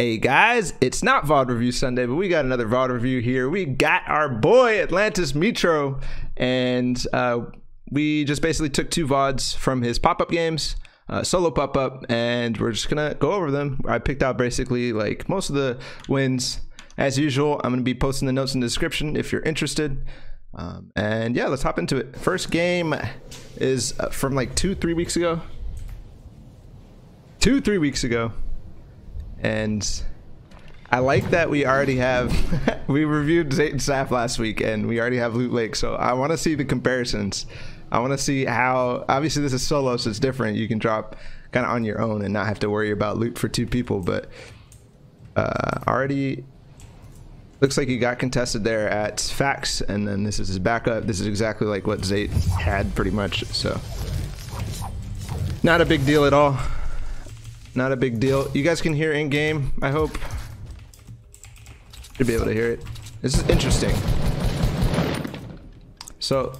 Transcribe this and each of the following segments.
Hey guys, it's not VOD review Sunday, but we got another VOD review here. We got our boy Atlantis Mitr0, and we just basically took two VODs from his pop-up games, solo pop-up, and we're just gonna go over them. I picked out basically like most of the wins. As usual, I'm gonna be posting the notes in the description if you're interested. And yeah, let's hop into it. First game is from like 2-3 weeks ago. 2-3 weeks ago. And I like that we already have we reviewed Zayt and Saf last week and we already have Loot Lake, so I want to see the comparisons. I want to see how, obviously this is solo, so it's different. You can drop kind of on your own and not have to worry about loot for two people, but already looks like he got contested there at Fax, and then this is his backup. This is exactly like what Zayt had pretty much, so not a big deal at all. Not a big deal. You guys can hear in game, I hope. Should be able to hear it. This is interesting. So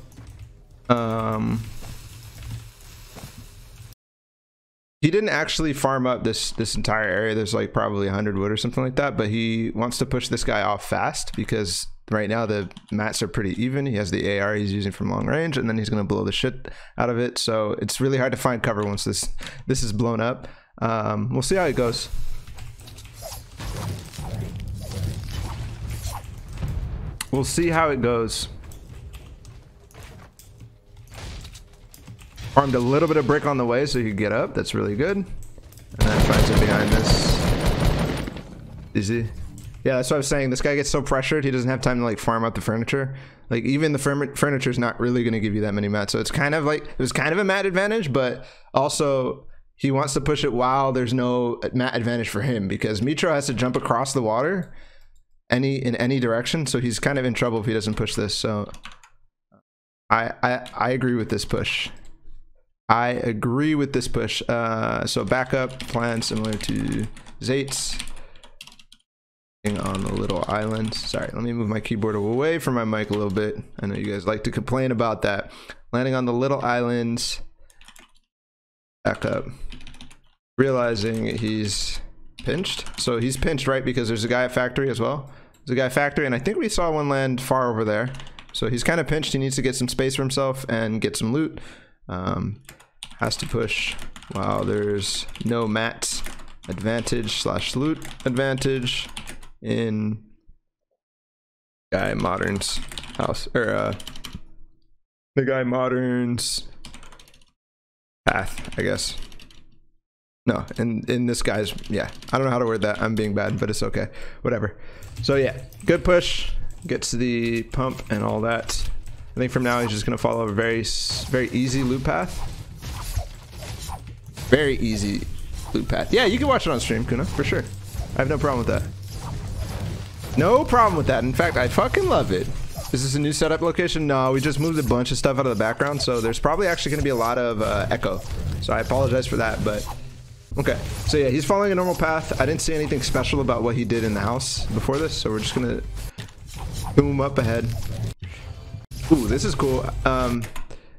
he didn't actually farm up this entire area. There's like probably 100 wood or something like that, but he wants to push this guy off fast because right now the mats are pretty even. He has the AR he's using from long range, and then he's gonna blow the shit out of it. So it's really hard to find cover once this is blown up. We'll see how it goes. We'll see how it goes. Farmed a little bit of brick on the way so he could get up. That's really good. And then finds him behind this. Easy. Yeah, that's what I was saying. This guy gets so pressured, he doesn't have time to like farm out the furniture. Like even the furniture is not really going to give you that many mats. So it's kind of like, it was kind of a mat advantage, but also he wants to push it while there's no mat advantage for him, because Mitr0 has to jump across the water in any direction, so he's kind of in trouble if he doesn't push this. So I agree with this push. I agree with this push. So backup plan similar to Zayt's on the little island. Sorry, let me move my keyboard away from my mic a little bit. I know you guys like to complain about that. Landing on the little islands. Back up, realizing he's pinched. So he's pinched, right? Because there's a guy at factory as well. There's a guy at factory, and I think we saw one land far over there. So he's kind of pinched. He needs to get some space for himself and get some loot. Has to push while there's no mat advantage / loot advantage in Guy Modern's house, or the Guy Modern's path, I guess. No, in this guy's, yeah, I don't know how to word that. I'm being bad, but it's okay, whatever. So yeah, good push, gets the pump and all that. I think from now he's just gonna follow a very easy loot path. Very easy loot path. Yeah, you can watch it on stream, Kuna, for sure. I have no problem with that. No problem with that. In fact, I fucking love it. Is this a new setup location? No, we just moved a bunch of stuff out of the background, so there's probably actually going to be a lot of echo. So I apologize for that, but okay. So yeah, he's following a normal path. I didn't see anything special about what he did in the house before this, so we're just going to boom up ahead. Ooh, this is cool.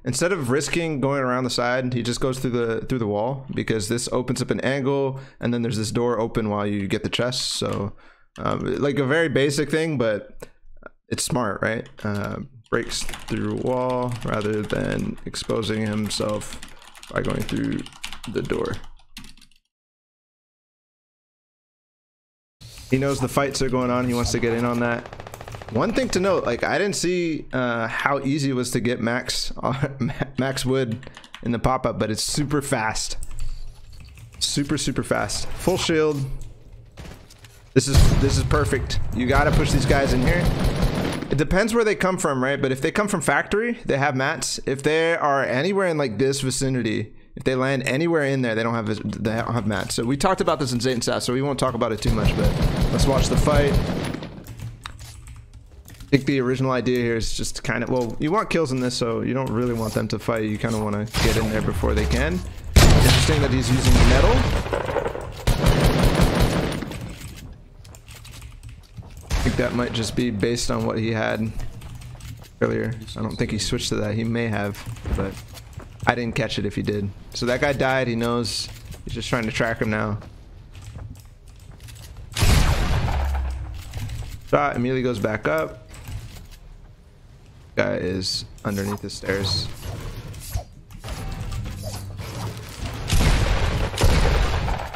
Instead of risking going around the side, he just goes through the wall, because this opens up an angle, and then there's this door open while you get the chest. So like a very basic thing, but it's smart, right? Breaks through wall rather than exposing himself by going through the door. He knows the fights are going on. He wants to get in on that. One thing to note, like I didn't see how easy it was to get max wood in the pop-up, but it's super fast. Super fast. Full shield. This is perfect. You gotta push these guys in here. It depends where they come from, right? But if they come from factory, they have mats. If they are anywhere in like this vicinity, if they land anywhere in there, they don't have mats. So we talked about this in Zayt and Saf, so we won't talk about it too much, but let's watch the fight. I think the original idea here is just kind of, well, you want kills in this, so you don't really want them to fight. You kind of want to get in there before they can. Interesting that he's using metal. I think that might just be based on what he had earlier. I don't think he switched to that. He may have, but I didn't catch it if he did. So that guy died. He knows. He's just trying to track him now. Shot immediately goes back up. Guy is underneath the stairs.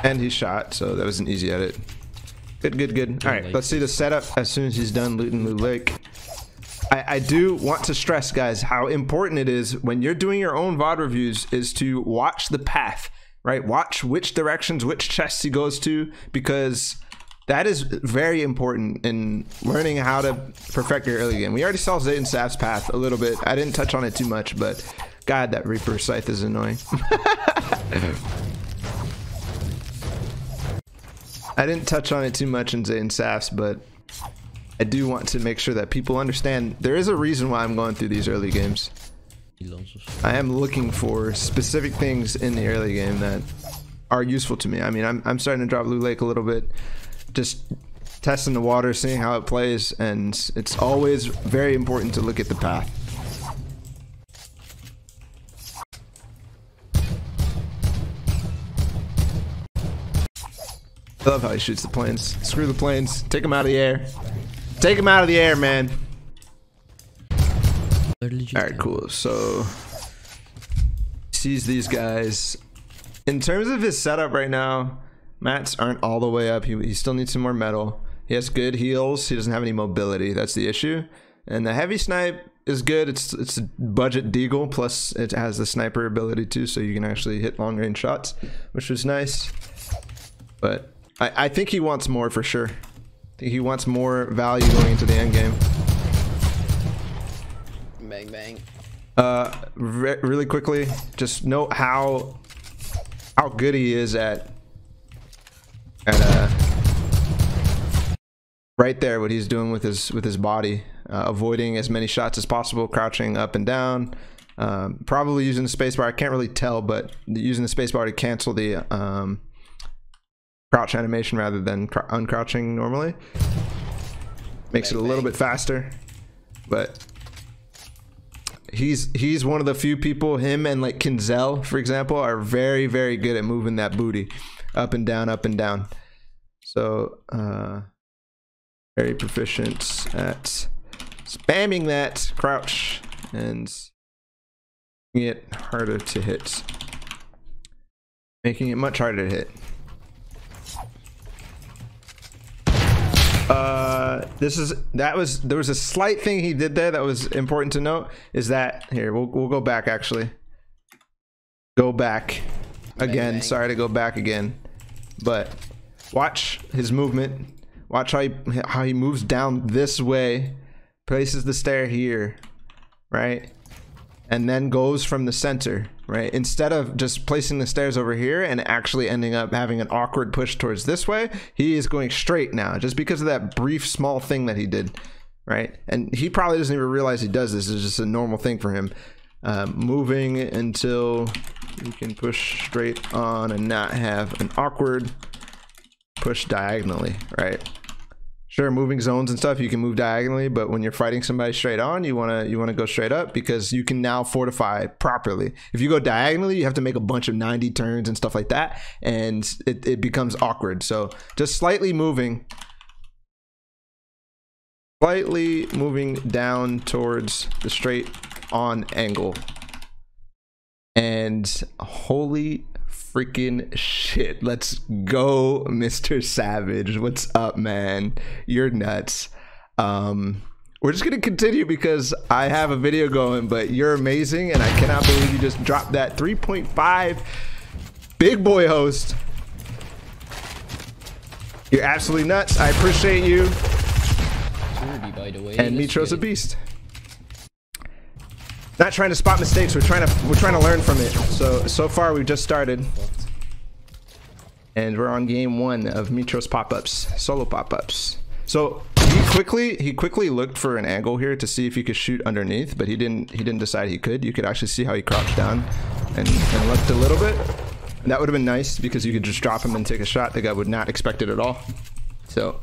And he shot, so that was an easy edit. Good, good, good. All right, let's see the setup as soon as he's done looting Loot Lake. I do want to stress, guys, how important it is when you're doing your own VOD reviews is to watch the path, right? Watch which directions, which chests he goes to, because that is very important in learning how to perfect your early game. We already saw Zayt and Saf's path a little bit. I didn't touch on it too much, but God, that Reaper scythe is annoying. I didn't touch on it too much in Zayt and Saf's, but I do want to make sure that people understand there is a reason why I'm going through these early games. I am looking for specific things in the early game that are useful to me. I mean, I'm starting to drop Loot Lake a little bit, just testing the water, seeing how it plays, and it's always very important to look at the path. I love how he shoots the planes. Screw the planes. Take them out of the air. Take him out of the air, man. Alright, cool. So sees these guys. In terms of his setup right now, mats aren't all the way up. He still needs some more metal. He has good heals. He doesn't have any mobility. That's the issue. And the heavy snipe is good. It's a budget deagle, plus it has the sniper ability too, so you can actually hit long range shots, which was nice. But I think he wants more for sure. He wants more value going into the end game. Bang bang. Really quickly, just note how good he is at right there, what he's doing with his body, avoiding as many shots as possible, crouching up and down, probably using the spacebar. I can't really tell, but using the spacebar to cancel the crouch animation rather than uncrouching normally makes it a little bit faster. But he's one of the few people, him and like Kinzel for example, are very good at moving that booty up and down, up and down. So very proficient at spamming that crouch and making it harder to hit, making it much harder to hit. There was a slight thing he did there that was important to note, is that here we'll go back, actually go back again. Sorry to go back again, but watch his movement. Watch how he moves down this way, places the stair here, right, and then goes from the center, right, instead of just placing the stairs over here and actually ending up having an awkward push towards this way. He is going straight now just because of that brief small thing that he did, right? And he probably doesn't even realize he does this. It's just a normal thing for him, moving until you can push straight on and not have an awkward push diagonally, right? Sure, moving zones and stuff, you can move diagonally, but when you're fighting somebody straight on, you wanna go straight up, because you can now fortify properly. If you go diagonally, you have to make a bunch of 90 turns and stuff like that, and it becomes awkward. So just slightly moving down towards the straight on angle, and holy freaking shit, let's go, Mr. Savage. What's up, man? You're nuts. We're just gonna continue because I have a video going, but you're amazing, and I cannot believe you just dropped that 3.5 big boy host. You're absolutely nuts. I appreciate you. By the way, and Mitr0's a beast. Not trying to spot mistakes, we're trying to learn from it. So far we've just started, and we're on game 1 of Mitr0's pop-ups, solo pop-ups. So he quickly looked for an angle here to see if he could shoot underneath, but he didn't decide he could. You could actually see how he crouched down and looked a little bit, and that would have been nice because you could just drop him and take a shot. The guy would not expect it at all, so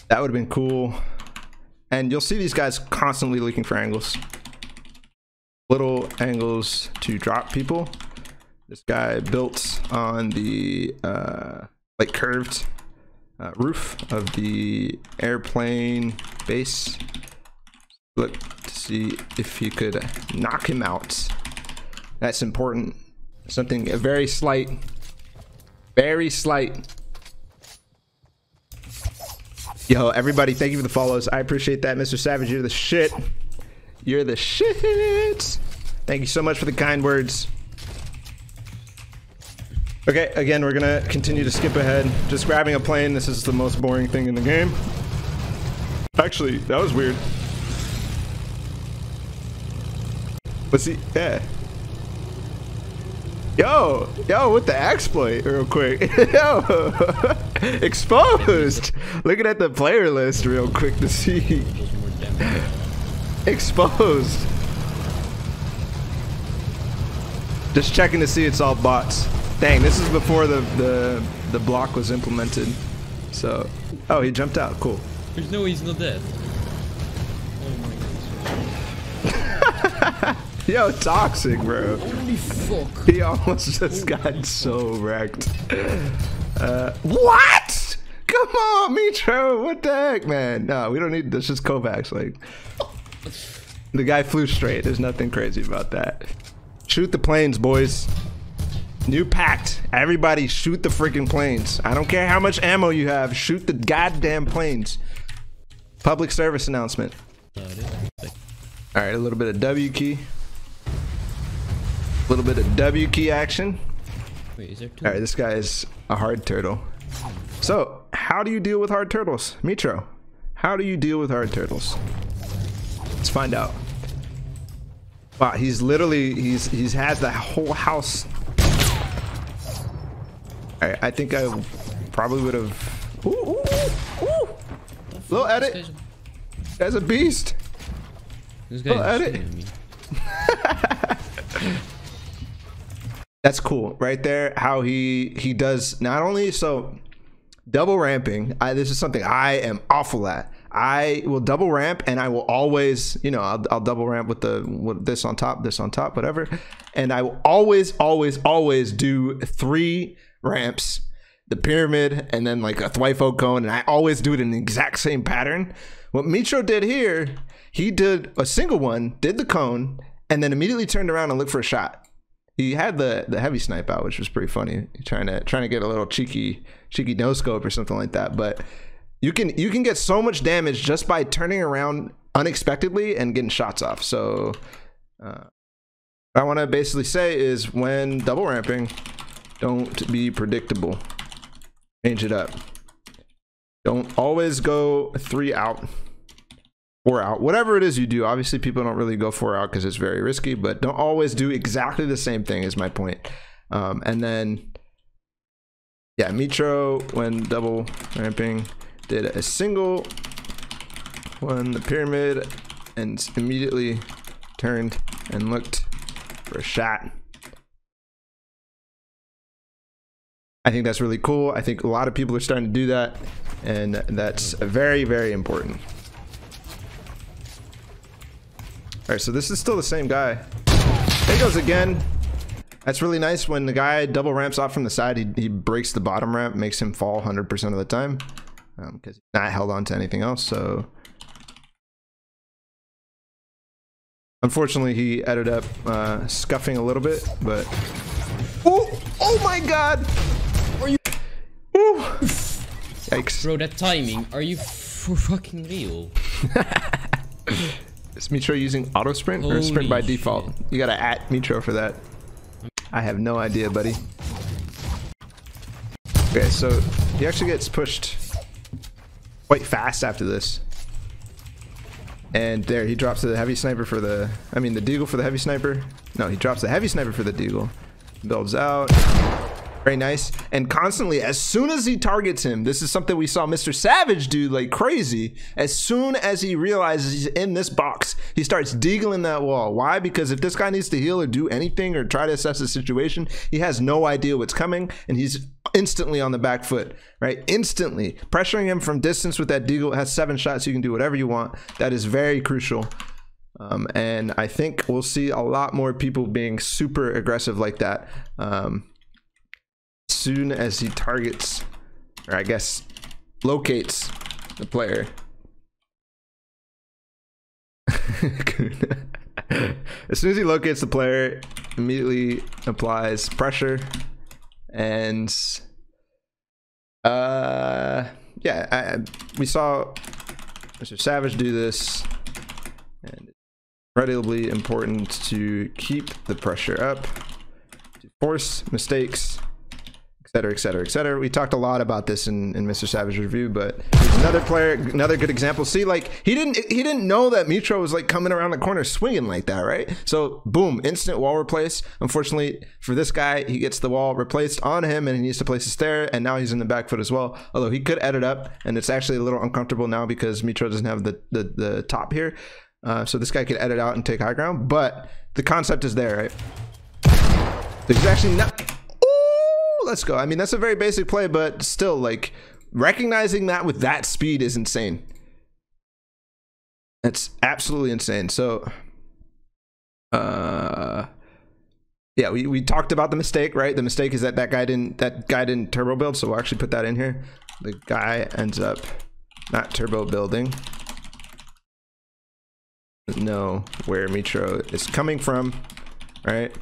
that would have been cool. And you'll see these guys constantly looking for angles, little angles to drop people. This guy built on the like curved roof of the airplane base. Look to see if he could knock him out. That's important. Something very slight. Very slight. Yo, everybody, thank you for the follows. I appreciate that. Mr. Savage, you're the shit. You're the shit. Thank you so much for the kind words. Okay, again, we're gonna continue to skip ahead. Just grabbing a plane. This is the most boring thing in the game. Actually, that was weird. Let's see. Yeah. Yo, with the exploit real quick. Yo, exposed. Looking at the player list real quick to see. Exposed. Just checking to see it's all bots. Dang, this is before the block was implemented. So, oh, he jumped out. Cool. There's no way he's not dead. Oh my god. Yo, toxic, bro. Holy fuck. He almost just got so wrecked. What? Come on, Mitr0. What the heck, man? No, we don't need this. Just Kovacs. Like, the guy flew straight. There's nothing crazy about that. Shoot the planes, boys. New pact. Everybody shoot the freaking planes. I don't care how much ammo you have. Shoot the goddamn planes. Public service announcement. All right, a little bit of W key. A little bit of W key action. Wait, is there two? All right, this guy is a hard turtle. So, how do you deal with hard turtles? Mitr0, how do you deal with hard turtles? Let's find out. Wow, he's literally, he's has the whole house. All right, I think I probably would have. Ooh. Little edit. This guy's a beast. This guy's edit. That's cool right there. How he does not only so double ramping. This is something I am awful at. I will double ramp and I will always, you know, I'll double ramp with this on top, whatever. And I will always do 3 ramps, the pyramid, and then like a Thwifo cone. And I always do it in the exact same pattern. What Mitr0 did here, he did a single one, did the cone, and then immediately turned around and looked for a shot. He had the heavy snipe out, which was pretty funny. Trying to get a little cheeky no scope or something like that. But you can get so much damage just by turning around unexpectedly and getting shots off. So what I want to basically say is when double ramping, don't be predictable. Change it up. Don't always go 3 out. 4 out, whatever it is you do. Obviously people don't really go 4 out because it's very risky, but don't always do exactly the same thing is my point. And then yeah, Mitr0 when double ramping did a single one, the pyramid, and immediately turned and looked for a shot. I think that's really cool. I think a lot of people are starting to do that, and that's very, very important. All right, so this is still the same guy. There he goes again. That's really nice when the guy double ramps off from the side. He breaks the bottom ramp, makes him fall 100% of the time because he's not held on to anything else. So unfortunately, he ended up scuffing a little bit, but oh my God! Are you? Ooh. Yikes! Bro, that timing. Are you for fucking real? Is Mitr0 using auto sprint or sprint by default? You gotta at Mitr0 for that. I have no idea, buddy. Okay, so he actually gets pushed quite fast after this. And there, he drops the heavy sniper for the deagle for the heavy sniper. No, he drops the heavy sniper for the deagle. Builds out. Very nice. And constantly, as soon as he targets him, this is something we saw Mr. Savage do like crazy. As soon as he realizes he's in this box, he starts deagling that wall. Why? Because if this guy needs to heal or do anything or try to assess the situation, he has no idea what's coming, and he's instantly on the back foot, right? Instantly. Pressuring him from distance with that deagle. It has 7 shots. You can do whatever you want. That is very crucial. And I think we'll see a lot more people being super aggressive like that. Soon as he targets, or I guess locates the player. As soon as he locates the player, immediately applies pressure, and we saw Mr. Savage do this, and it's incredibly important to keep the pressure up, to force mistakes, etc, etc, etc. We talked a lot about this in Mr. Savage's review, but another player, another good example. See, like he didn't know that Mitr0 was like coming around the corner swinging like that, right? So boom, instant wall replace. Unfortunately for this guy, he gets the wall replaced on him, and he needs to place a stair, and now he's in the back foot as well. Although he could edit up, and it's actually a little uncomfortable now because Mitr0 doesn't have the top here. So this guy could edit out and take high ground, but the concept is there, right? There's actually not. Let's go. I mean, that's a very basic play, but still, like, recognizing that with that speed is insane. It's absolutely insane. So yeah, we talked about the mistake, right? The mistake is that that guy didn't turbo build, so we'll actually put that in here. The guy ends up not turbo building. Know where Mitr0 is coming from, right?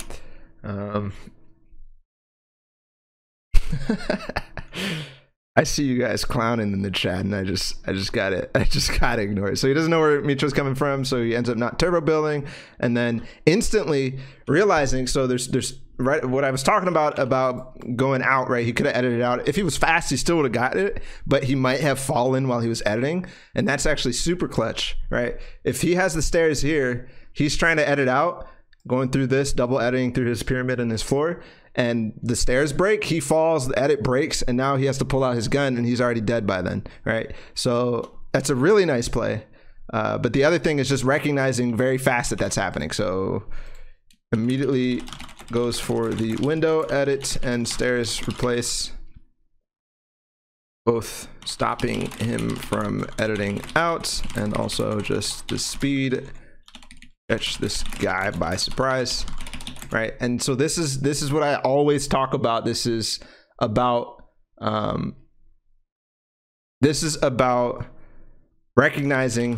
I see you guys clowning in the chat, and I just gotta ignore it. So he doesn't know where Mitr0's coming from, so he ends up not turbo building, and then instantly realizing. So there's right what I was talking about going out, right? He could have edited out. If he was fast, he still would have got it, but he might have fallen while he was editing, and that's actually super clutch, right? If he has the stairs here, he's trying to edit out, going through this, double editing through his pyramid and his floor, and the stairs break, he falls, the edit breaks, and now he has to pull out his gun, and he's already dead by then, right? So that's a really nice play. But the other thing is just recognizing very fast that that's happening. So immediately goes for the window, edit, and stairs replace, both stopping him from editing out, and also just the speed catch this guy by surprise, right? And so this is what I always talk about. This is about recognizing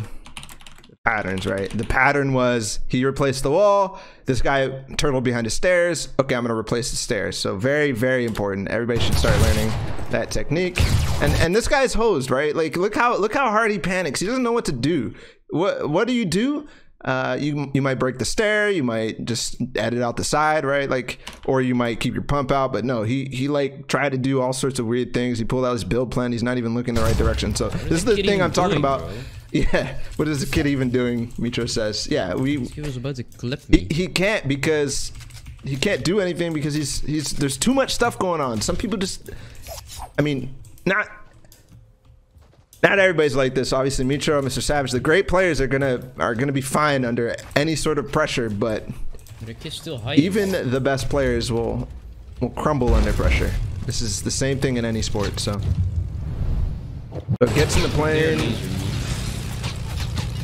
the patterns, right? The pattern was he replaced the wall, this guy turtled behind the stairs, okay, I'm gonna replace the stairs. So very, very important. Everybody should start learning that technique. And this guy's hosed, right? Like look how hard he panics. He doesn't know what to do. What do? You might break the stair, you might just edit out the side, right? Like, or you might keep your pump out, but no, he like tried to do all sorts of weird things. He pulled out his build plan, he's not even looking the right direction. So this is the thing I'm talking about, bro. Yeah, what is the kid even doing? Mitr0 says, yeah, he was about to clip me. He can't, because he can't do anything because he's there's too much stuff going on. Some people just, I mean, not everybody's like this. Obviously, Mitr0, Mr. Savage, the great players are gonna be fine under any sort of pressure, but even the best players will crumble under pressure. This is the same thing in any sport. So gets in the plane.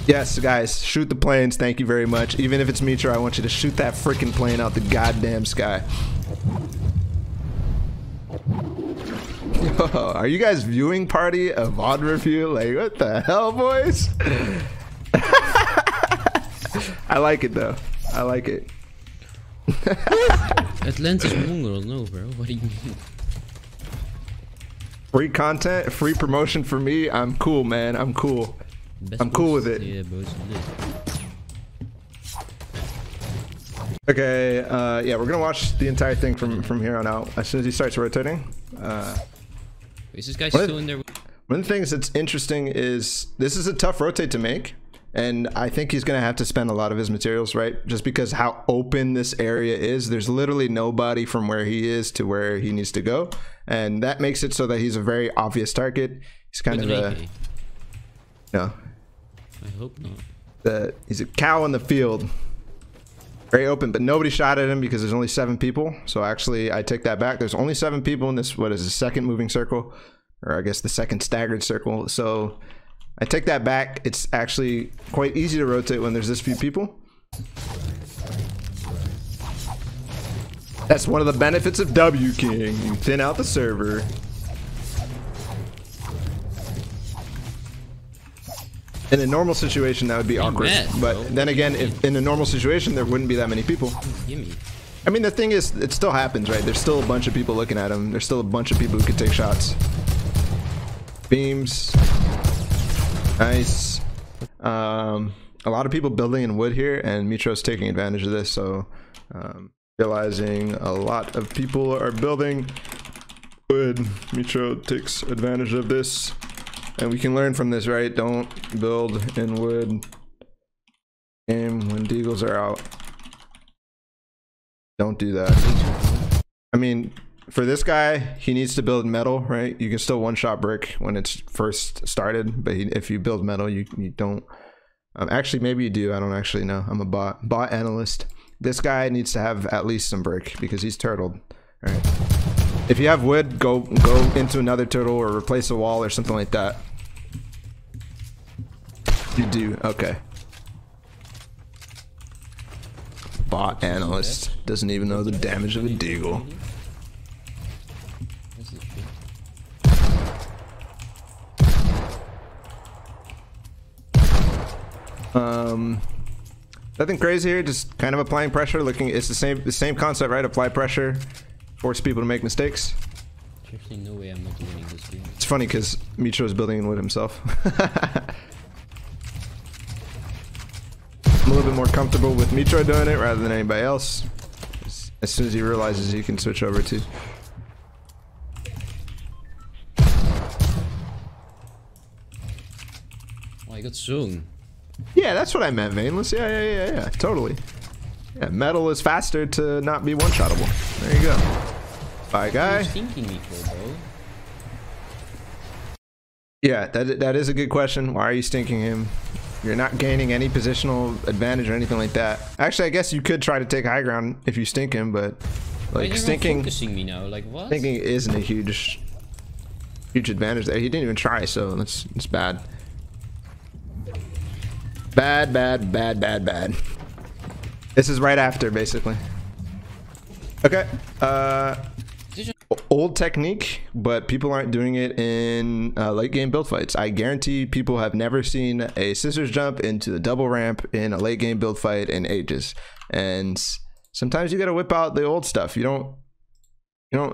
Yes, guys, shoot the planes. Thank you very much. Even if it's Mitr0, I want you to shoot that freaking plane out the goddamn sky. Yo, are you guys viewing party a VOD review? Like, what the hell, boys? I like it though. I like it. Atlantis mongrel, no, bro. What do you mean? Free content, free promotion for me. I'm cool, man. I'm cool. I'm cool with it. Yeah, okay, yeah, we're gonna watch the entire thing from here on out. As soon as he starts rotating. Is this guy still in there? One of the things that's interesting is this is a tough rotate to make, and I think he's gonna have to spend a lot of his materials, right? Just because how open this area is. There's literally nobody from where he is to where he needs to go, and that makes it so that he's a very obvious target. He's kind of a no. I hope not. He's a cow in the field. Very open, but nobody shot at him because there's only 7 people. So actually, I take that back. There's only 7 people in this, what is the second moving circle? Or I guess the second staggered circle. So I take that back. It's actually quite easy to rotate when there's this few people. That's one of the benefits of W King. You thin out the server. In a normal situation, that would be awkward. But then again, if in a normal situation, there wouldn't be that many people. I mean, the thing is, it still happens, right? There's still a bunch of people looking at him. There's still a bunch of people who could take shots. Beams. Nice. A lot of people building in wood here, and Mitr0's taking advantage of this. So, realizing a lot of people are building wood, Mitr0 takes advantage of this. And we can learn from this, right? Don't build in wood game when deagles are out. Don't do that. I mean, for this guy, he needs to build metal, right? You can still one-shot brick when it's first started, but if you build metal, you don't. Actually, maybe you do. I don't actually know. I'm a bot analyst. This guy needs to have at least some brick because he's turtled. All right. If you have wood, go into another turtle or replace a wall or something like that. You do. Okay. Bot analyst doesn't even know the damage of a deagle. Nothing crazy here, just kind of applying pressure, looking, it's the same concept, right? Apply pressure, force people to make mistakes. There's no way I'm not winning this game. It's funny because Mitr0 is building in wood himself. I'm a little bit more comfortable with Mitr0 doing it rather than anybody else. As soon as he realizes he can switch over to. Oh, I got zoom. Yeah, that's what I meant, Veinless. Yeah, totally. Yeah, metal is faster to not be one-shottable. There you go. Bye, guy. Thinking Mitr0, bro. Yeah, that is a good question. Why are you stinking him? You're not gaining any positional advantage or anything like that. Actually, I guess you could try to take high ground if you stink him, but like stinking focusing me now. Like what? Stinking isn't a huge advantage there. He didn't even try, so it's bad. Bad. This is right after, basically. Okay. Old technique, but people aren't doing it in late game build fights. I guarantee people have never seen a scissors jump into the double ramp in a late game build fight in ages. And sometimes you got to whip out the old stuff. You don't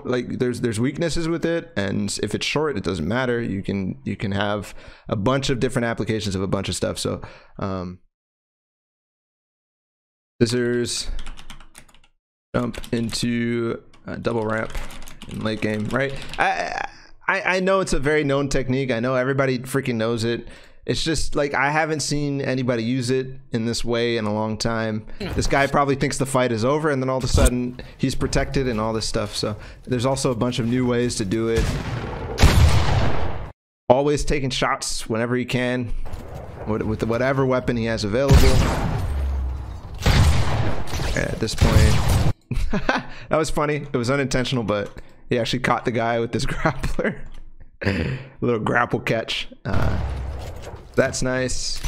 like, there's weaknesses with it, and if it's short, it doesn't matter. You can have a bunch of different applications of a bunch of stuff. So scissors jump into double ramp in late game, right? I know it's a very known technique. I know everybody freaking knows it. It's just like I haven't seen anybody use it in this way in a long time. This guy probably thinks the fight is over, and then all of a sudden he's protected and all this stuff. So there's also a bunch of new ways to do it. Always taking shots whenever he can with whatever weapon he has available. At this point, that was funny. It was unintentional, but he actually caught the guy with this grappler. Little grapple catch. That's nice.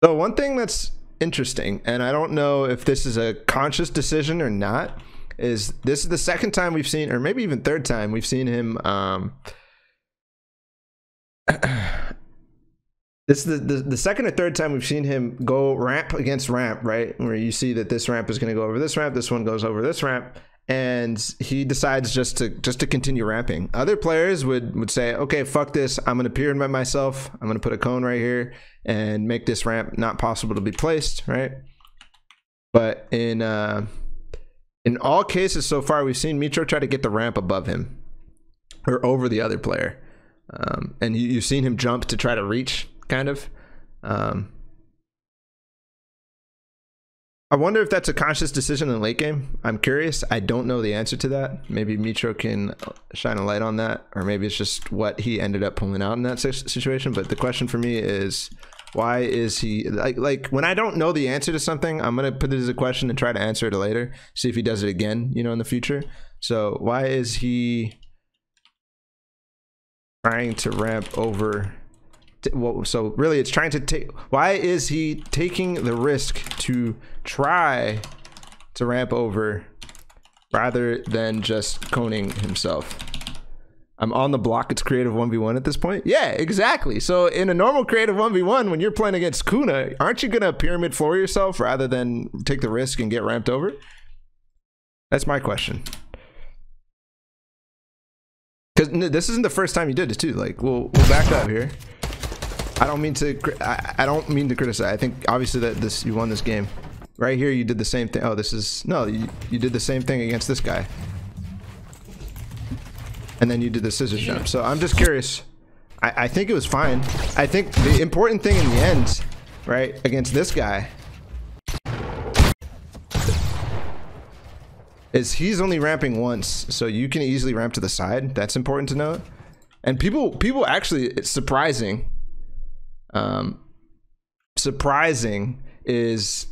So one thing that's interesting, and I don't know if this is a conscious decision or not, is this is the second time we've seen, or maybe even third time we've seen him this is the second or third time we've seen him go ramp against ramp, right? Where you see that this ramp is going to go over this ramp, this one goes over this ramp, and he decides just to continue ramping. Other players would say, okay, fuck this, I'm going to pyramid myself, I'm going to put a cone right here and make this ramp not possible to be placed, right? But in all cases so far, we've seen Mitr0 try to get the ramp above him or over the other player, and you've seen him jump to try to reach, kind of. I wonder if that's a conscious decision in late game. I'm curious. I don't know the answer to that. Maybe Mitr0 can shine a light on that, or maybe it's just what he ended up pulling out in that situation. But the question for me is, why is he like when I don't know the answer to something, I'm gonna put it as a question and try to answer it later, see if he does it again, you know, in the future. So why is he trying to ramp over? Well, so really it's trying to take, why is he taking the risk to try to ramp over rather than just coning himself? I'm on the block. It's creative 1v1 at this point. Yeah, exactly. So in a normal creative 1v1, when you're playing against Kuna, aren't you going to pyramid floor yourself rather than take the risk and get ramped over? That's my question. Because this isn't the first time you did it too. Like, we'll back up here. I don't mean to criticize. I think obviously that you won this game. Right here, you did the same thing. Oh, this is no. You did the same thing against this guy. And then you did the scissors jump. So I'm just curious. I think it was fine. I think the important thing in the end, right, against this guy, is he's only ramping once, so you can easily ramp to the side. That's important to note. And people actually, it's surprising. Surprising is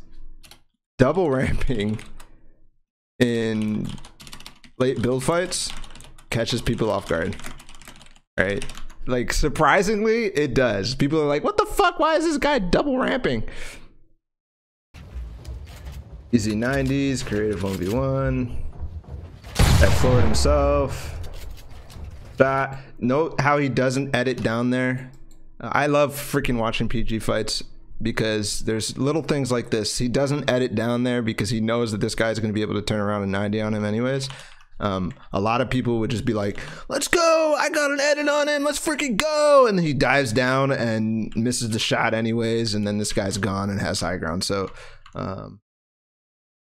double ramping in late build fights catches people off guard, right? Like, surprisingly, it does. People are like, what the fuck? Why is this guy double ramping? Easy 90s, creative 1v1. That forward himself. That, note how he doesn't edit down there. I love freaking watching PG fights because there's little things like this. He doesn't edit down there because he knows that this guy's going to be able to turn around a 90 on him anyways. A lot of people would just be like, let's go, I got an edit on him, let's freaking go, and then he dives down and misses the shot anyways, and then this guy's gone and has high ground. So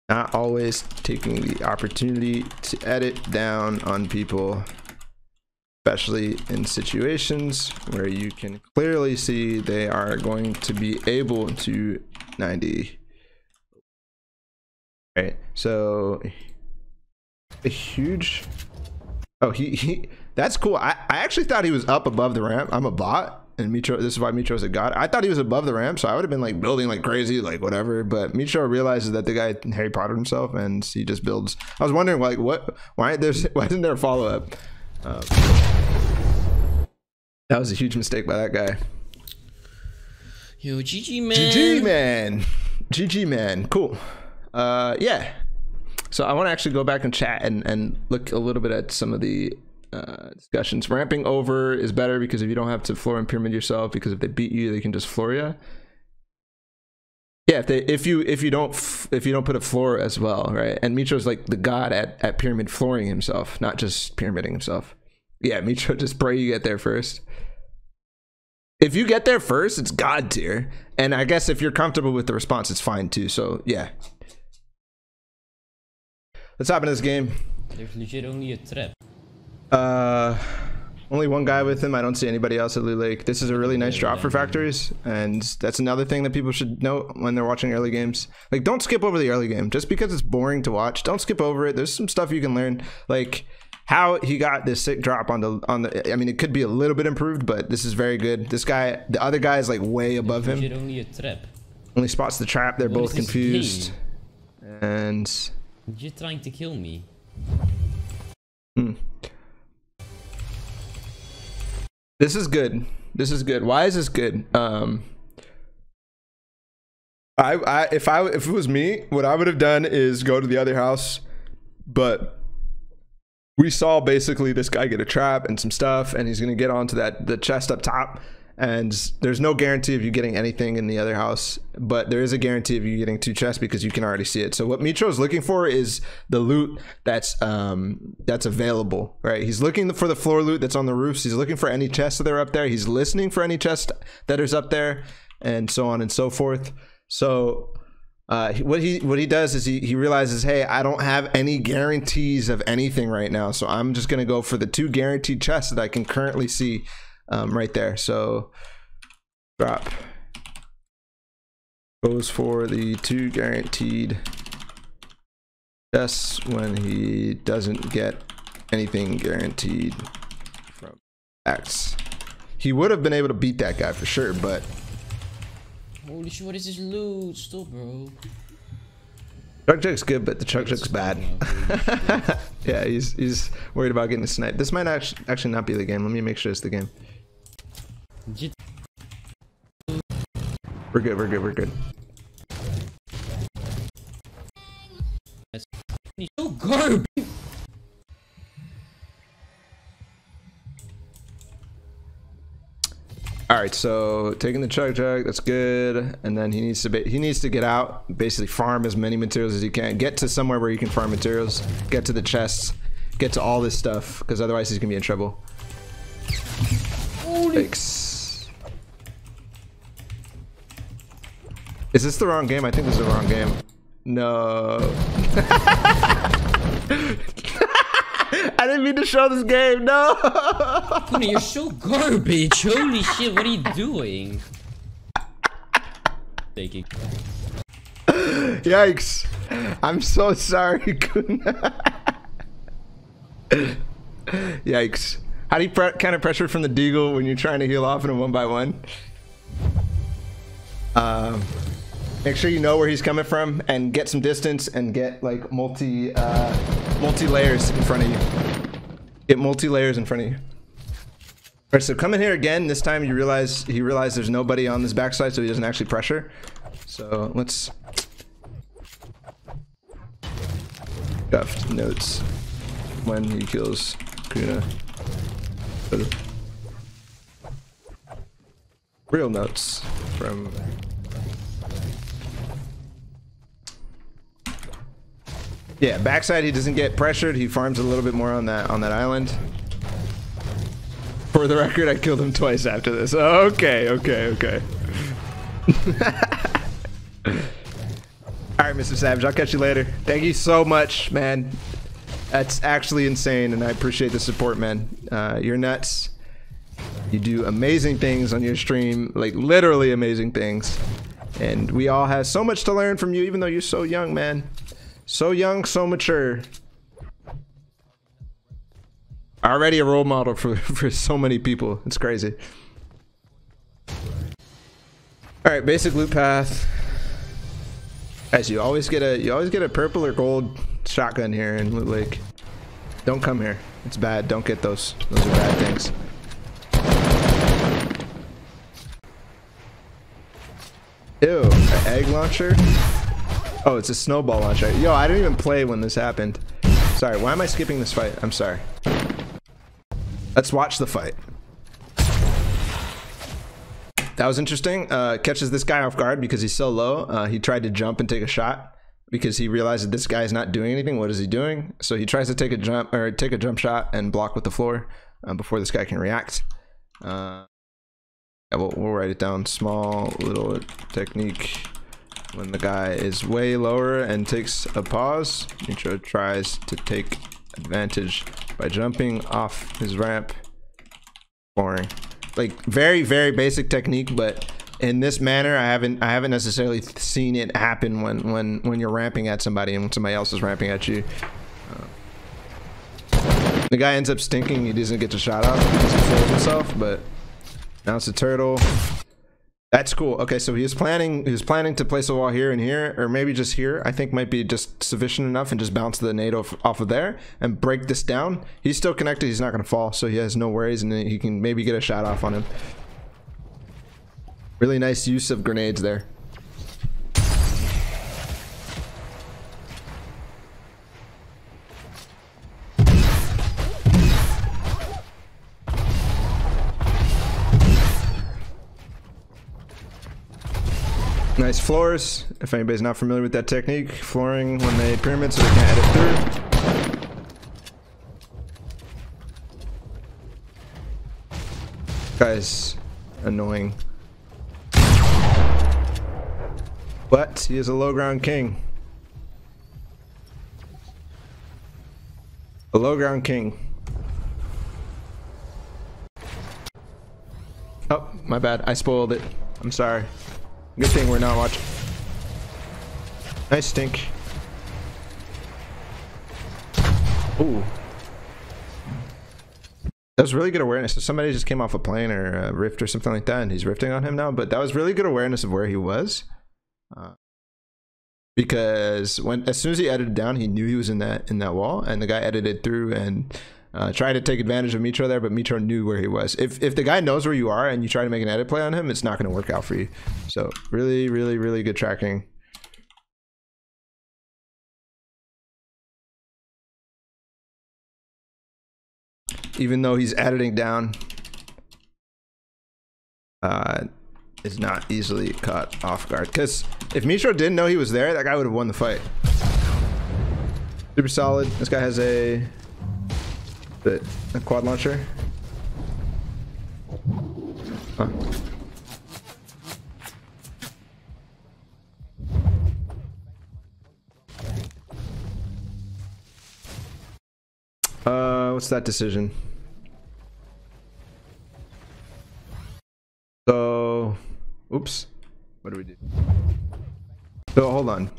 not always taking the opportunity to edit down on people, especially in situations where you can clearly see they are going to be able to 90. Right, so a huge, oh, he that's cool. I actually thought he was up above the ramp. I'm a bot, and Mitr0, this is why Mitr0's a god. I thought he was above the ramp, so I would have been like building like crazy, like whatever, but Mitr0 realizes that the guy Harry Potter himself, and he just builds. I was wondering like why isn't there a follow-up? That was a huge mistake by that guy. Yo, GG man. GG man. GG man. Cool. Yeah. So I want to actually go back and chat and look a little bit at some of the discussions. Ramping over is better because if you don't have to floor and pyramid yourself, because if they beat you, they can just floor you. Yeah, if you don't put a floor as well, right? And Mitr0's like the god at pyramid flooring himself, not just pyramiding himself. Yeah, Mitr0, just pray you get there first. If you get there first, it's god tier. And I guess if you're comfortable with the response, it's fine too. So yeah. Let's hop into this game. There's legit only a trap. Only one guy with him. I don't see anybody else at Blue Lake. This is a really nice drop for factories, and that's another thing that people should note when they're watching early games. Like, don't skip over the early game. Just because it's boring to watch, don't skip over it. There's some stuff you can learn, like how he got this sick drop on the. I mean, it could be a little bit improved, but this is very good. This guy, the other guy is like way above him. Legit only a trap. Only spots the trap. They're both confused, and. You're trying to kill me. This is good. This is good. Why is this good? If it was me, what I would have done is go to the other house, but we saw basically this guy get a trap and some stuff, and he's gonna get onto the chest up top. And there's no guarantee of you getting anything in the other house, but there is a guarantee of you getting 2 chests because you can already see it. So what Mitr0 is looking for is the loot that's available, right? He's looking for the floor loot that's on the roofs. He's looking for any chests that are up there. He's listening for any chest that is up there, and so on and so forth. So what he does is he realizes, hey, I don't have any guarantees of anything right now, so I'm just gonna go for the 2 guaranteed chests that I can currently see. Right there. So drop goes for the 2 guaranteed chests when he doesn't get anything guaranteed from X. He would have been able to beat that guy for sure, but holy shit, what is this loot? Stop, bro. Chuck Chuck's good, but the Chuck Chuck's bad. Yeah, he's worried about getting sniped. This might actually not be the game. Let me make sure it's the game. We're good, we're good, we're good. He's so garbage. All right, so taking the chug, that's good. And then he needs to get out, basically farm as many materials as he can. Get to somewhere where you can farm materials. Get to the chests. Get to all this stuff, because otherwise he's gonna be in trouble. Thanks. Is this the wrong game? I think this is the wrong game. No. I didn't mean to show this game. No. Tony, you're so garbage. Holy shit, what are you doing? Taking. Yikes. I'm so sorry, Kuna. Yikes. How do you counter pressure from the deagle when you're trying to heal off in a 1x1? Make sure you know where he's coming from and get some distance and get like multi layers in front of you. Get multi layers in front of you. All right, so come in here again. This time he realized there's nobody on this backside, so he doesn't actually pressure. So let's scuffed notes when he kills Kuna. Real notes from. Yeah, backside he doesn't get pressured. He farms a little bit more on that island. For the record, I killed him twice after this. Okay. All right, Mr. Savage, I'll catch you later. Thank you so much, man. That's actually insane, and I appreciate the support, man. You're nuts. You do amazing things on your stream, like literally amazing things. And we all have so much to learn from you, even though you're so young, man. So young, so mature. Already a role model for so many people. It's crazy. All right, basic loot path. Guys, you always get a purple or gold shotgun here in Loot Lake. Don't come here. It's bad. Don't get those. Those are bad things. Ew, an egg launcher? Oh, it's a snowball launcher. Yo, I didn't even play when this happened. Sorry, why am I skipping this fight? I'm sorry. Let's watch the fight. That was interesting. Catches this guy off guard because he's so low. He tried to jump and take a shot because he realized that this guy is not doing anything. What is he doing? So he tries to take a jump shot and block with the floor before this guy can react. Yeah, we'll write it down. Small little technique. When the guy is way lower and takes a pause, Mitr0 tries to take advantage by jumping off his ramp. Boring. Like very basic technique, but in this manner I haven't necessarily seen it happen when you're ramping at somebody and when somebody else is ramping at you. The guy ends up stinking. He doesn't get the shot off because he fools himself, but now it's a turtle. That's cool. Okay, so he was planning to place a wall here and here, or maybe just here. I think might be just sufficient enough, and just bounce the nade off of there and break this down. He's still connected. He's not going to fall, so he has no worries, and then he can maybe get a shot off on him. Really nice use of grenades there. Nice floors. If anybody's not familiar with that technique, flooring when they pyramid so they can't edit through. Guy's annoying. But he is a low ground king. A low ground king. Oh, my bad. I spoiled it. I'm sorry. Good thing we're not watching. Nice stink. Ooh. That was really good awareness. So somebody just came off a plane or a rift or something like that, and he's rifting on him now. But that was really good awareness of where he was. Because as soon as he edited down, he knew he was in that wall, and the guy edited through and tried to take advantage of Mitr0 there, but Mitr0 knew where he was. If the guy knows where you are and you try to make an edit play on him, it's not going to work out for you. So really good tracking. Even though he's editing down, is not easily caught off guard. Because if Mitr0 didn't know he was there, that guy would have won the fight. Super solid. This guy has a quad launcher. Huh. What's that decision? So, oops. What do we do? So hold on.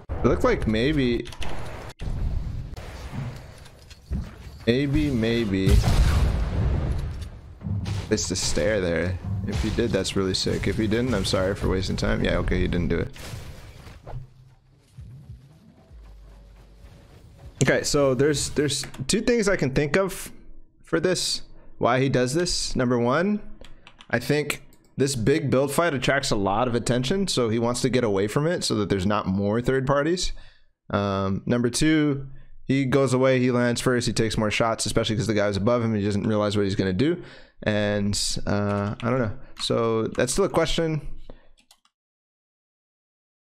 It looked like maybe. It's the stare there. If he did, that's really sick. If he didn't, I'm sorry for wasting time. Yeah, okay, he didn't do it. Okay, so there's two things I can think of for this. Why he does this. Number one, I think this big build fight attracts a lot of attention, so he wants to get away from it so that there's not more third parties. Number two, he goes away, he lands first, he takes more shots, especially because the guy was above him, he doesn't realize what he's going to do. And I don't know. So that's still a question.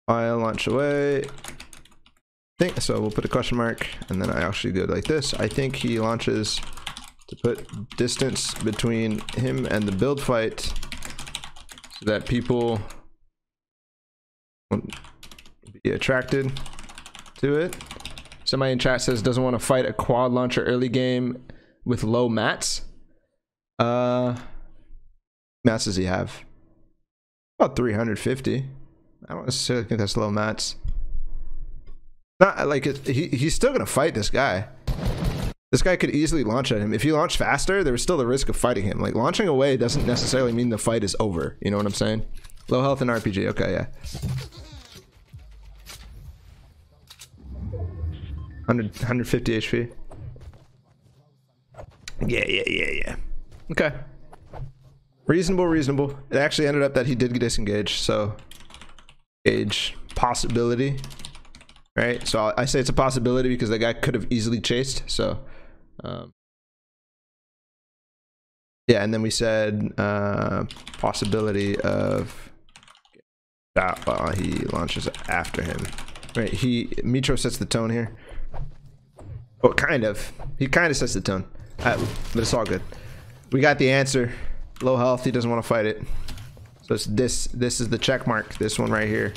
I'll launch away. So we'll put a question mark, and then I actually go like this. I think he launches to put distance between him and the build fight so that people won't be attracted to it. Somebody in chat says doesn't want to fight a quad launcher early game with low mats. Mats does he have? About 350. I don't necessarily think that's low mats. Not like he's still gonna fight this guy. This guy could easily launch at him. If he launched faster, there was still the risk of fighting him. Like launching away doesn't necessarily mean the fight is over. You know what I'm saying? Low health and RPG. Okay, yeah. 150 HP. Yeah. Okay. Reasonable. It actually ended up that he did get disengaged, so gauge possibility. Right, so I say it's a possibility because the guy could have easily chased. So, yeah, and then we said possibility of that while he launches after him. Right, Mitr0 sets the tone here. Oh, kind of. He kind of sets the tone, but it's all good. We got the answer. Low health. He doesn't want to fight it. So it's this. This is the check mark. This one right here.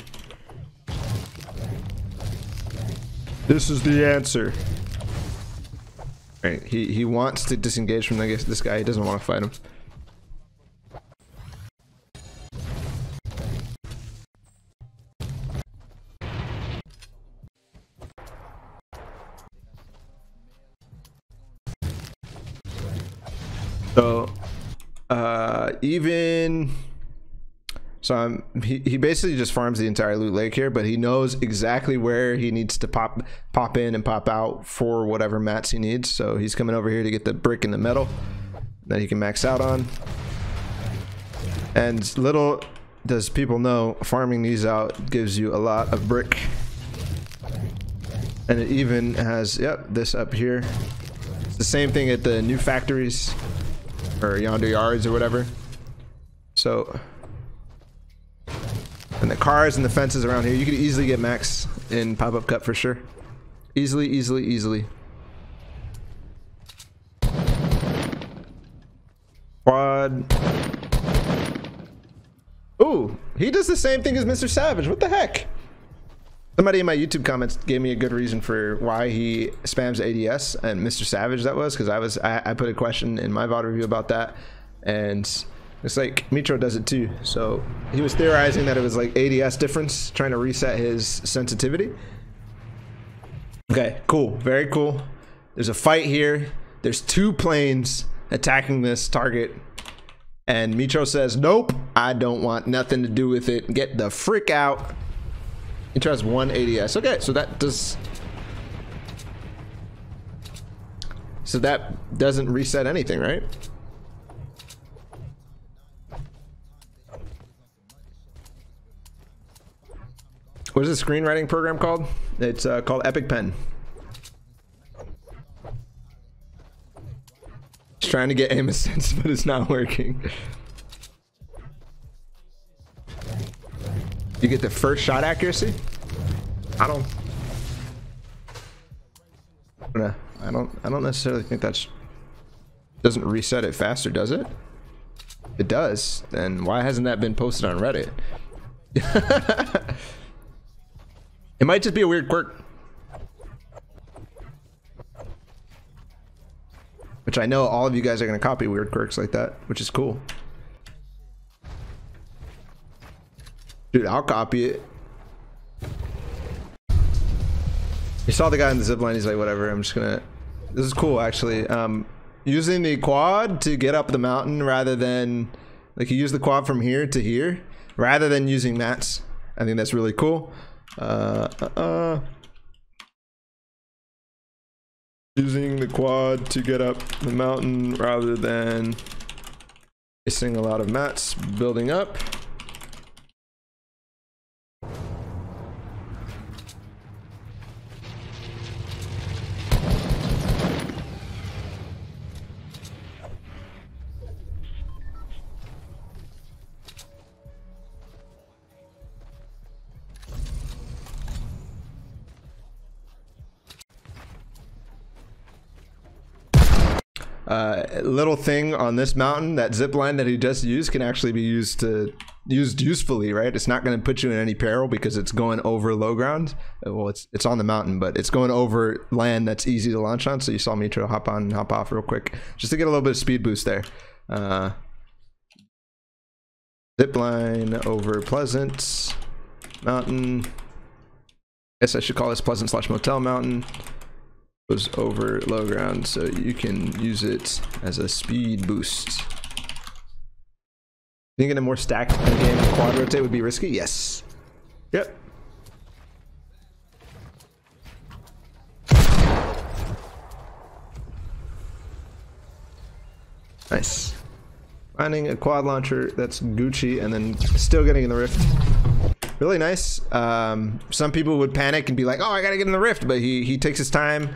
This is the answer. Right, he wants to disengage from this guy. He doesn't want to fight him. So, he basically just farms the entire loot lake here, but he knows exactly where he needs to pop in and pop out for whatever mats he needs. So he's coming over here to get the brick and the metal that he can max out on. And little does people know, farming these out gives you a lot of brick. And it even has, yep, this up here. It's the same thing at the new factories or yonder yards or whatever. So, and the cars and the fences around here, you could easily get max in pop-up cut for sure. Easily. Quad. Ooh, he does the same thing as Mr. Savage. What the heck? Somebody in my YouTube comments gave me a good reason for why he spams ADS and Mr. Savage that was, because I put a question in my VOD review about that, and it's like Mitr0 does it too. So he was theorizing that it was like ADS difference, trying to reset his sensitivity. Okay, cool, very cool. There's a fight here. There's two planes attacking this target, and Mitr0 says, nope, I don't want nothing to do with it. Get the frick out. He tries one ADS. Okay, so that doesn't reset anything, right? What is the screenwriting program called? It's called Epic Pen. Just trying to get aim assist, but it's not working. You get the first shot accuracy. I don't necessarily think that's doesn't reset it faster, does it? If it does, then why hasn't that been posted on Reddit? It might just be a weird quirk. Which I know all of you guys are going to copy weird quirks like that, which is cool. Dude, I'll copy it. You saw the guy in the zipline, he's like, whatever, I'm just gonna... This is cool, actually. Using the quad to get up the mountain rather than... Like, you use the quad from here to here, rather than using mats. I think that's really cool. Using the quad to get up the mountain rather than missing a lot of mats building up. Little thing on this mountain, that zip line that he just used can actually be used usefully, right? It's not going to put you in any peril because it's going over low ground. Well, it's on the mountain, but it's going over land that's easy to launch on. So you saw Mitr0 hop on and hop off real quick just to get a little bit of speed boost there. Zip line over Pleasant Mountain. I guess I should call this Pleasant/Motel Mountain. Goes over low ground, so you can use it as a speed boost. Thinking a more stacked game quad rotate would be risky? Yes. Yep. Nice. Finding a quad launcher that's Gucci and then still getting in the rift. Really nice. Some people would panic and be like, oh, I gotta get in the rift, but he takes his time.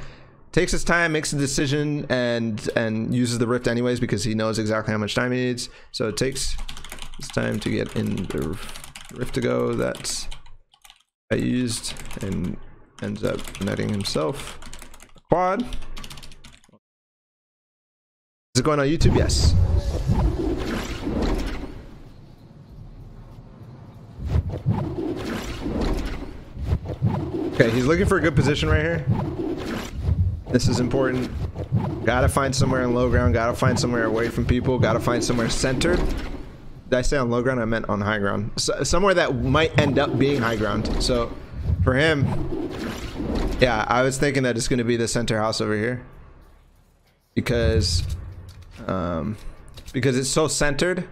Makes a decision, and uses the rift anyways because he knows exactly how much time he needs. So it takes his time to get in the rift to go. That's I used and ends up netting himself a quad. Is it going on YouTube? Yes. Okay, he's looking for a good position right here. This is important. Gotta find somewhere on low ground, gotta find somewhere away from people, gotta find somewhere centered. Did I say on low ground? I meant on high ground. So, somewhere that might end up being high ground. So for him, yeah, I was thinking that it's gonna be the center house over here. Because it's so centered,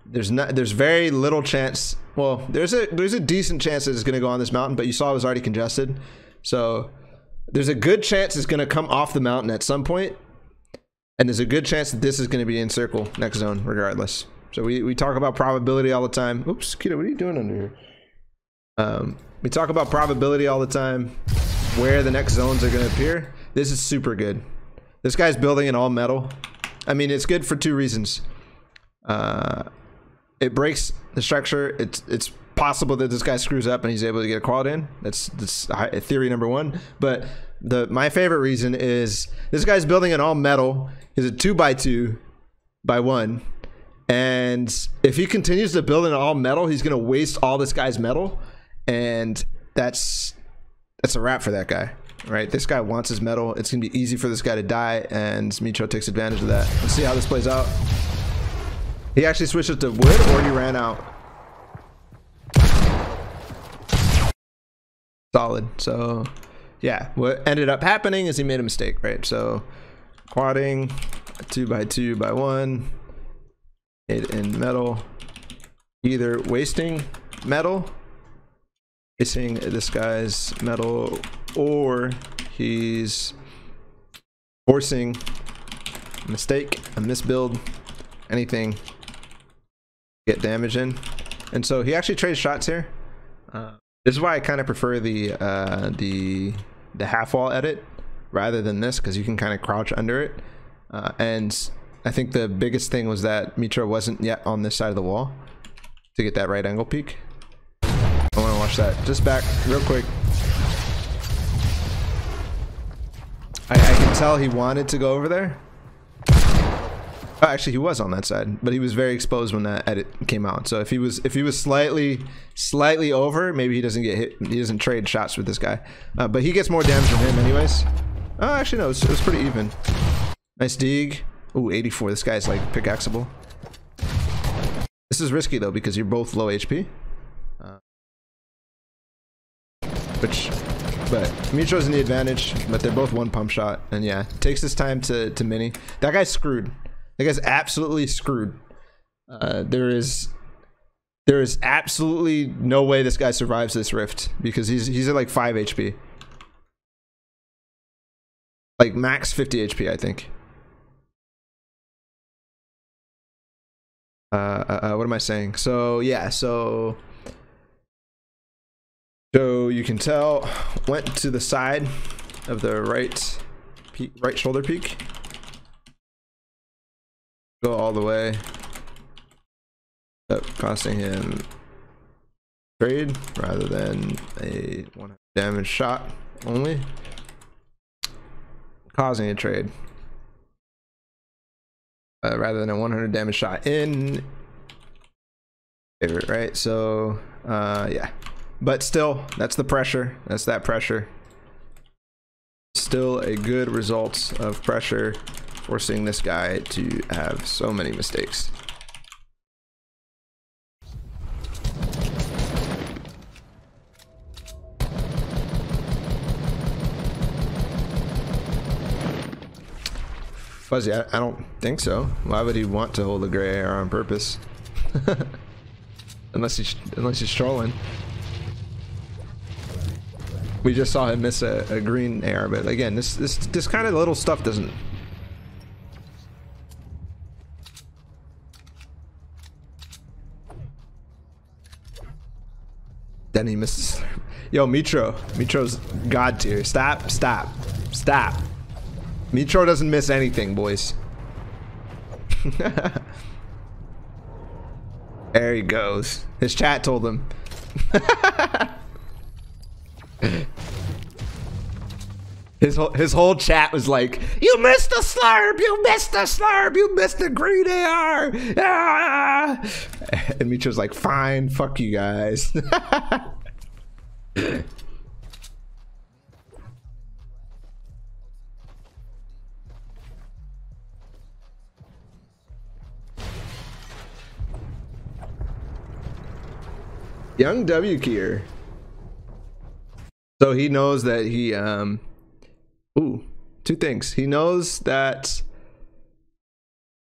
there's very little chance. Well, there's a decent chance that it's gonna go on this mountain, but you saw it was already congested. So there's a good chance it's going to come off the mountain at some point, and there's a good chance that this is going to be in circle next zone regardless. So we talk about probability all the time. Oops, Kita, what are you doing under here? We talk about probability all the time, where the next zones are going to appear. This is super good. This guy's building in all metal. I mean, it's good for two reasons. It breaks the structure. It's possible that this guy screws up and he's able to get a quad in. That's theory number one. But my favorite reason is this guy's building in all metal. He's a 2x2x1, and if he continues to build in all metal, he's gonna waste all this guy's metal, and that's a wrap for that guy, right? This guy wants his metal. It's gonna be easy for this guy to die, and Mitr0 takes advantage of that. Let's see how this plays out. He actually switched it to wood, or he ran out. Solid. So yeah, what ended up happening is he made a mistake, right? So quadding 2x2x1, made in metal, either wasting metal, wasting this guy's metal, or he's forcing a mistake, a misbuild, anything, get damage in. And so he actually trades shots here. This is why I kind of prefer the half wall edit rather than this, because you can kind of crouch under it. And I think the biggest thing was that Mitr0 wasn't yet on this side of the wall to get that right angle peak. watch that. Just back real quick. I can tell he wanted to go over there. Oh, actually, he was on that side, but he was very exposed when that edit came out. So if he was slightly over, maybe he doesn't get hit. He doesn't trade shots with this guy, but he gets more damage than him anyways. Oh, actually no, it was pretty even. Nice dig. Ooh, 84. This guy's like pickaxeable. This is risky though because you're both low HP. But Mitr0's in the advantage, but they're both one pump shot, and yeah, takes his time to mini. That guy's screwed. That guy's absolutely screwed. There is absolutely no way this guy survives this rift because he's at like 5 HP, like max 50 HP, I think. What am I saying? So yeah, so you can tell went to the side of the right shoulder peak, go all the way up, costing him trade rather than a 100 damage shot only, causing a trade rather than a 100 damage shot in favorite, right? So yeah, but still, that's the pressure. That's that pressure. Still a good result of pressure, forcing this guy to have so many mistakes. Fuzzy, I don't think so. Why would he want to hold a gray AR on purpose? unless he's trolling. We just saw him miss a green AR, but again, this kind of little stuff doesn't. Then he misses. Yo, Mitr0's god tier. Stop. Mitr0 doesn't miss anything, boys. There he goes. His chat told him. His whole chat was like, "You missed the slurp! You missed the slurp! You missed the green AR!" Ah! And Mitr0's like, "Fine, fuck you guys." Young W Kier. So he knows that he ooh, two things. He knows that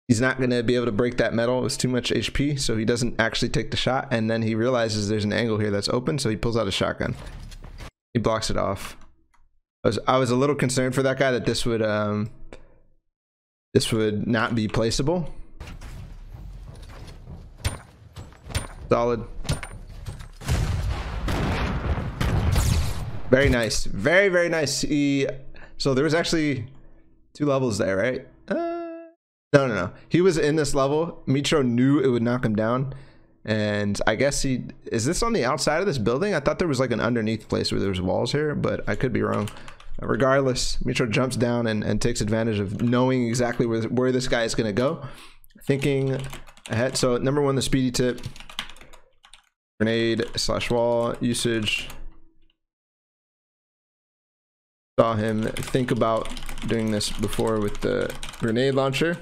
he's not gonna be able to break that metal. It's too much HP, so he doesn't actually take the shot, and then he realizes there's an angle here that's open, so he pulls out a shotgun. He blocks it off. I was a little concerned for that guy that this would not be placeable. Solid. Very nice. Very, very nice. So there was actually 2 levels there, right? No. He was in this level. Mitr0 knew it would knock him down. And I guess is this on the outside of this building? I thought there was like an underneath place where there was walls here, but I could be wrong. Regardless, Mitr0 jumps down and takes advantage of knowing exactly where this guy is going to go. Thinking ahead. So number 1, the speedy tip. Grenade / wall usage. Saw him think about doing this before with the grenade launcher,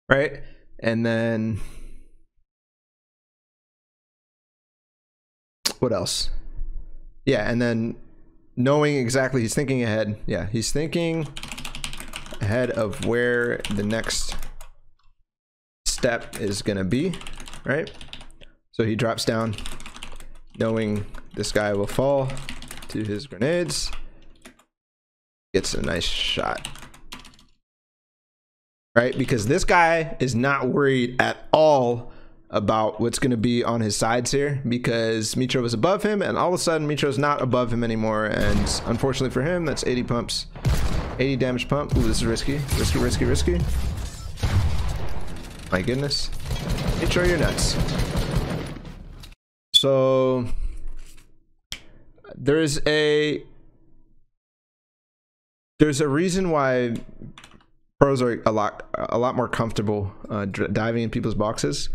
right? And then what else? Yeah, and then knowing exactly, he's thinking ahead. Yeah, he's thinking ahead of where the next step is gonna be, right? So he drops down knowing this guy will fall to his grenades. Gets a nice shot, right? Because this guy is not worried at all about what's going to be on his sides here, because Mitr0 was above him, and all of a sudden Mitr0's not above him anymore, and unfortunately for him, that's 80 pumps, 80 damage pump. Ooh, this is risky. My goodness. Mitr0, you're nuts. So there's a reason why pros are a lot more comfortable diving in people's boxes,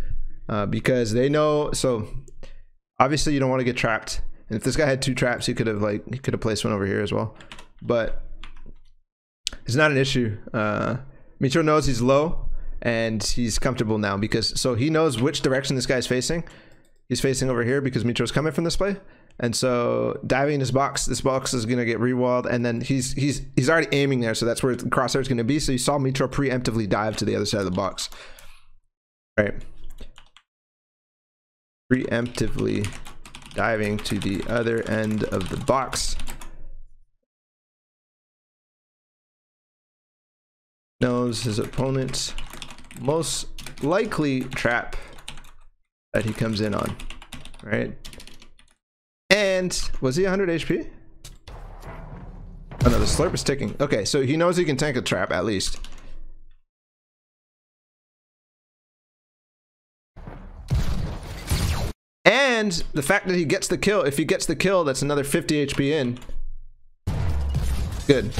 because they know. So obviously you don't want to get trapped, and if this guy had 2 traps, he could have placed one over here as well, but it's not an issue. Mitr0 knows he's low and he's comfortable now, because so he knows which direction this guy's facing. He's facing over here because Mitr0's coming from this play. And so diving in this box is gonna get rewalled, and then he's already aiming there, so that's where the crosshair is gonna be. So you saw Mitr0 preemptively dive to the other side of the box. Right. Preemptively diving to the other end of the box. Knows his opponent's most likely trap that he comes in on, right? And was he 100 HP? Oh no, the slurp is ticking. Okay, so he knows he can tank a trap at least. And the fact that he gets the kill, if he gets the kill, that's another 50 HP in. Good.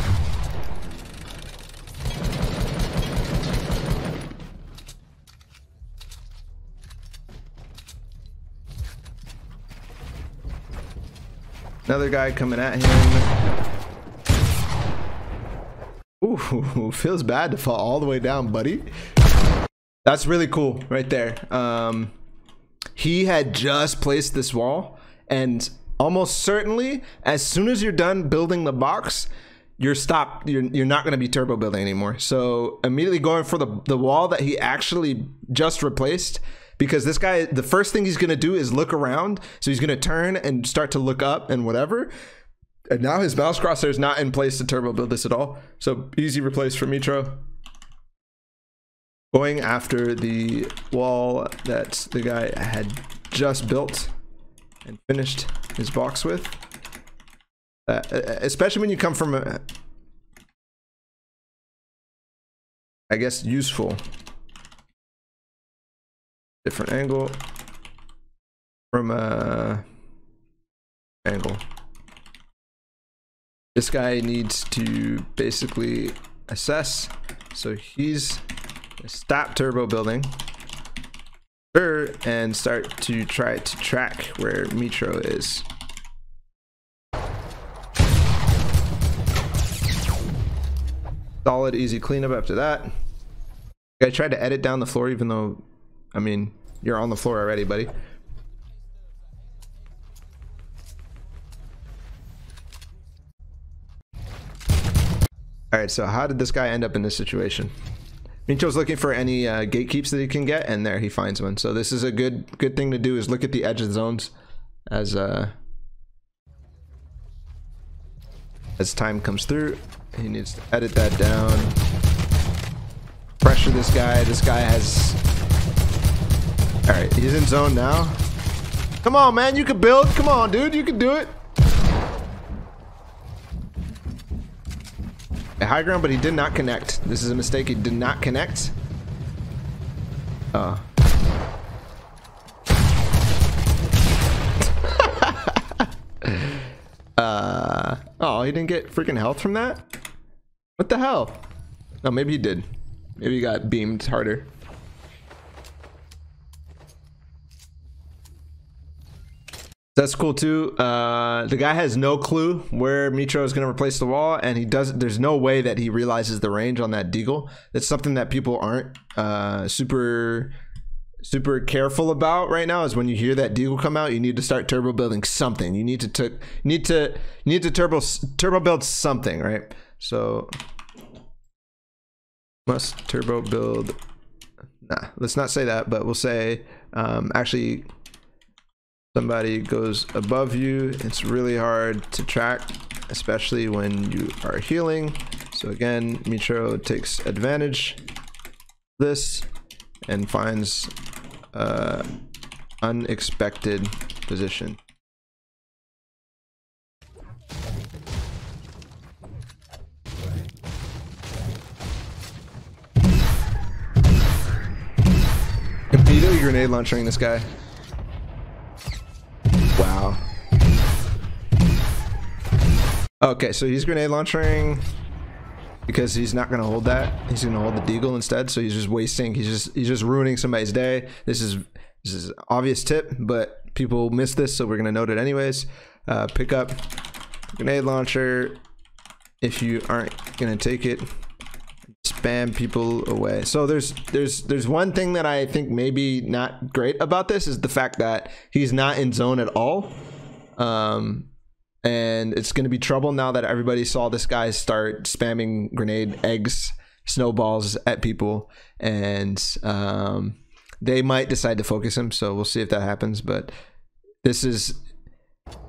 Another guy coming at him. Ooh, feels bad to fall all the way down, buddy. That's really cool right there. He had just placed this wall, and almost certainly as soon as you're done building the box, you're not going to be turbo building anymore. So immediately going for the wall that he actually just replaced, because this guy, the first thing he's going to do is look around. So he's going to turn and start to look up and whatever. And now his mouse crosshair is not in place to turbo build this at all. So easy replace for Mitr0. Going after the wall that the guy had just built and finished his box with. Especially when you come from a, I guess, useful different angle from a angle. This guy needs to basically assess, so he's stop turbo building and start to try to track where Mitr0 is. Solid easy cleanup after that. I tried to edit down the floor, even though, I mean, you're on the floor already, buddy. All right, so how did this guy end up in this situation? Mitr0's looking for any gatekeeps that he can get, and there he finds one. So this is a good thing to do, is look at the edge of the zones as time comes through. He needs to edit that down. Pressure this guy. This guy has... All right, he's in zone now. Come on, man, you can build. Come on, dude, you can do it. A high ground, but he did not connect. This is a mistake. He did not connect. Oh. Oh, he didn't get freaking health from that? What the hell? No, maybe he did. Maybe he got beamed harder. That's cool too. The guy has no clue where Mitr0 is going to replace the wall, and he doesn't. There's no way that he realizes the range on that deagle. It's something that people aren't super careful about right now. Is when you hear that deagle come out, you need to start turbo building something. You need to turbo build something, right? So must turbo build. Nah, let's not say that, but we'll say actually. Somebody goes above you, it's really hard to track, especially when you are healing. So again, Mitr0 takes advantage of this and finds unexpected position. Immediately grenade launching this guy. Wow. Okay, so he's grenade launching because he's not gonna hold that. He's gonna hold the deagle instead. So he's just wasting. He's just ruining somebody's day. This is an obvious tip, but people miss this, so we're gonna note it anyways. Pick up grenade launcher if you aren't gonna take it. Spam people away. So there's one thing that I think maybe not great about this is the fact that he's not in zone at all. And it's going to be trouble now that everybody saw this guy start spamming grenade eggs, snowballs at people, and they might decide to focus him. So we'll see if that happens. But this is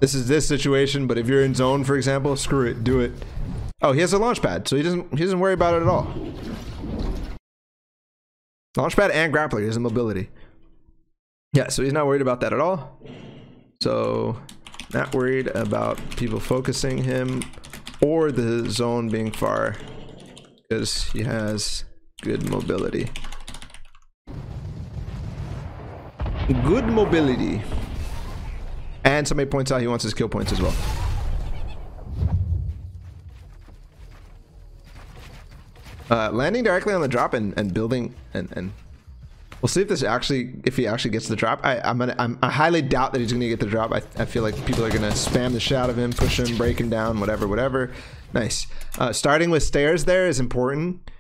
this situation. But if you're in zone, for example, screw it, do it. Oh, he has a launch pad, so he doesn't worry about it at all. Launch pad and grappler, he has a mobility. Yeah, so he's not worried about that at all. So not worried about people focusing him or the zone being far because he has good mobility. Good mobility. And somebody points out he wants his kill points as well. Landing directly on the drop and building and we'll see if this actually, if he actually gets the drop. I highly doubt that he's gonna get the drop. I feel like people are gonna spam the shit out of him, push him, break him down, whatever. Nice. Starting with stairs there is important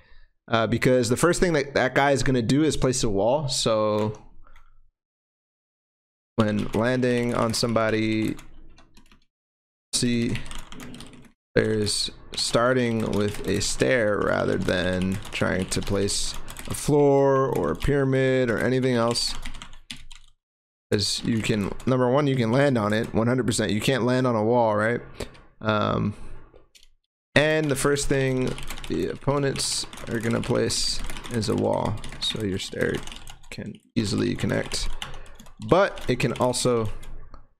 because the first thing that guy is gonna do is place a wall. So when landing on somebody, see there's starting with a stair rather than trying to place a floor or a pyramid or anything else, as you can, number one, you can land on it 100%. You can't land on a wall, right? And the first thing the opponents are gonna place is a wall, so your stair can easily connect, but it can also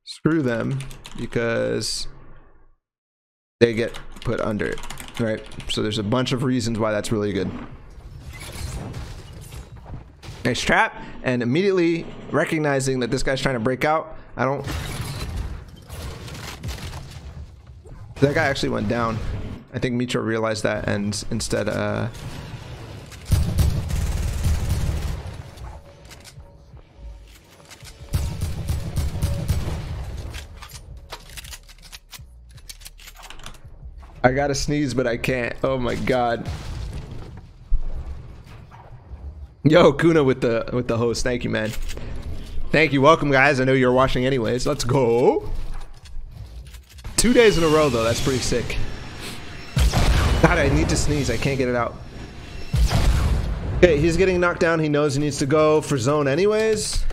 screw them because they get put under it, right? So there's a bunch of reasons why that's really good. Nice trap, and immediately recognizing that this guy's trying to break out. That guy actually went down. I think Mitr0 realized that and instead I gotta sneeze, but I can't. Oh my god. Yo, Kuna with the host. Thank you, man. Thank you. Welcome, guys. I know you're watching anyways. Let's go. 2 days in a row, though. That's pretty sick. God, I need to sneeze. I can't get it out. Okay, he's getting knocked down. He knows he needs to go for zone anyways.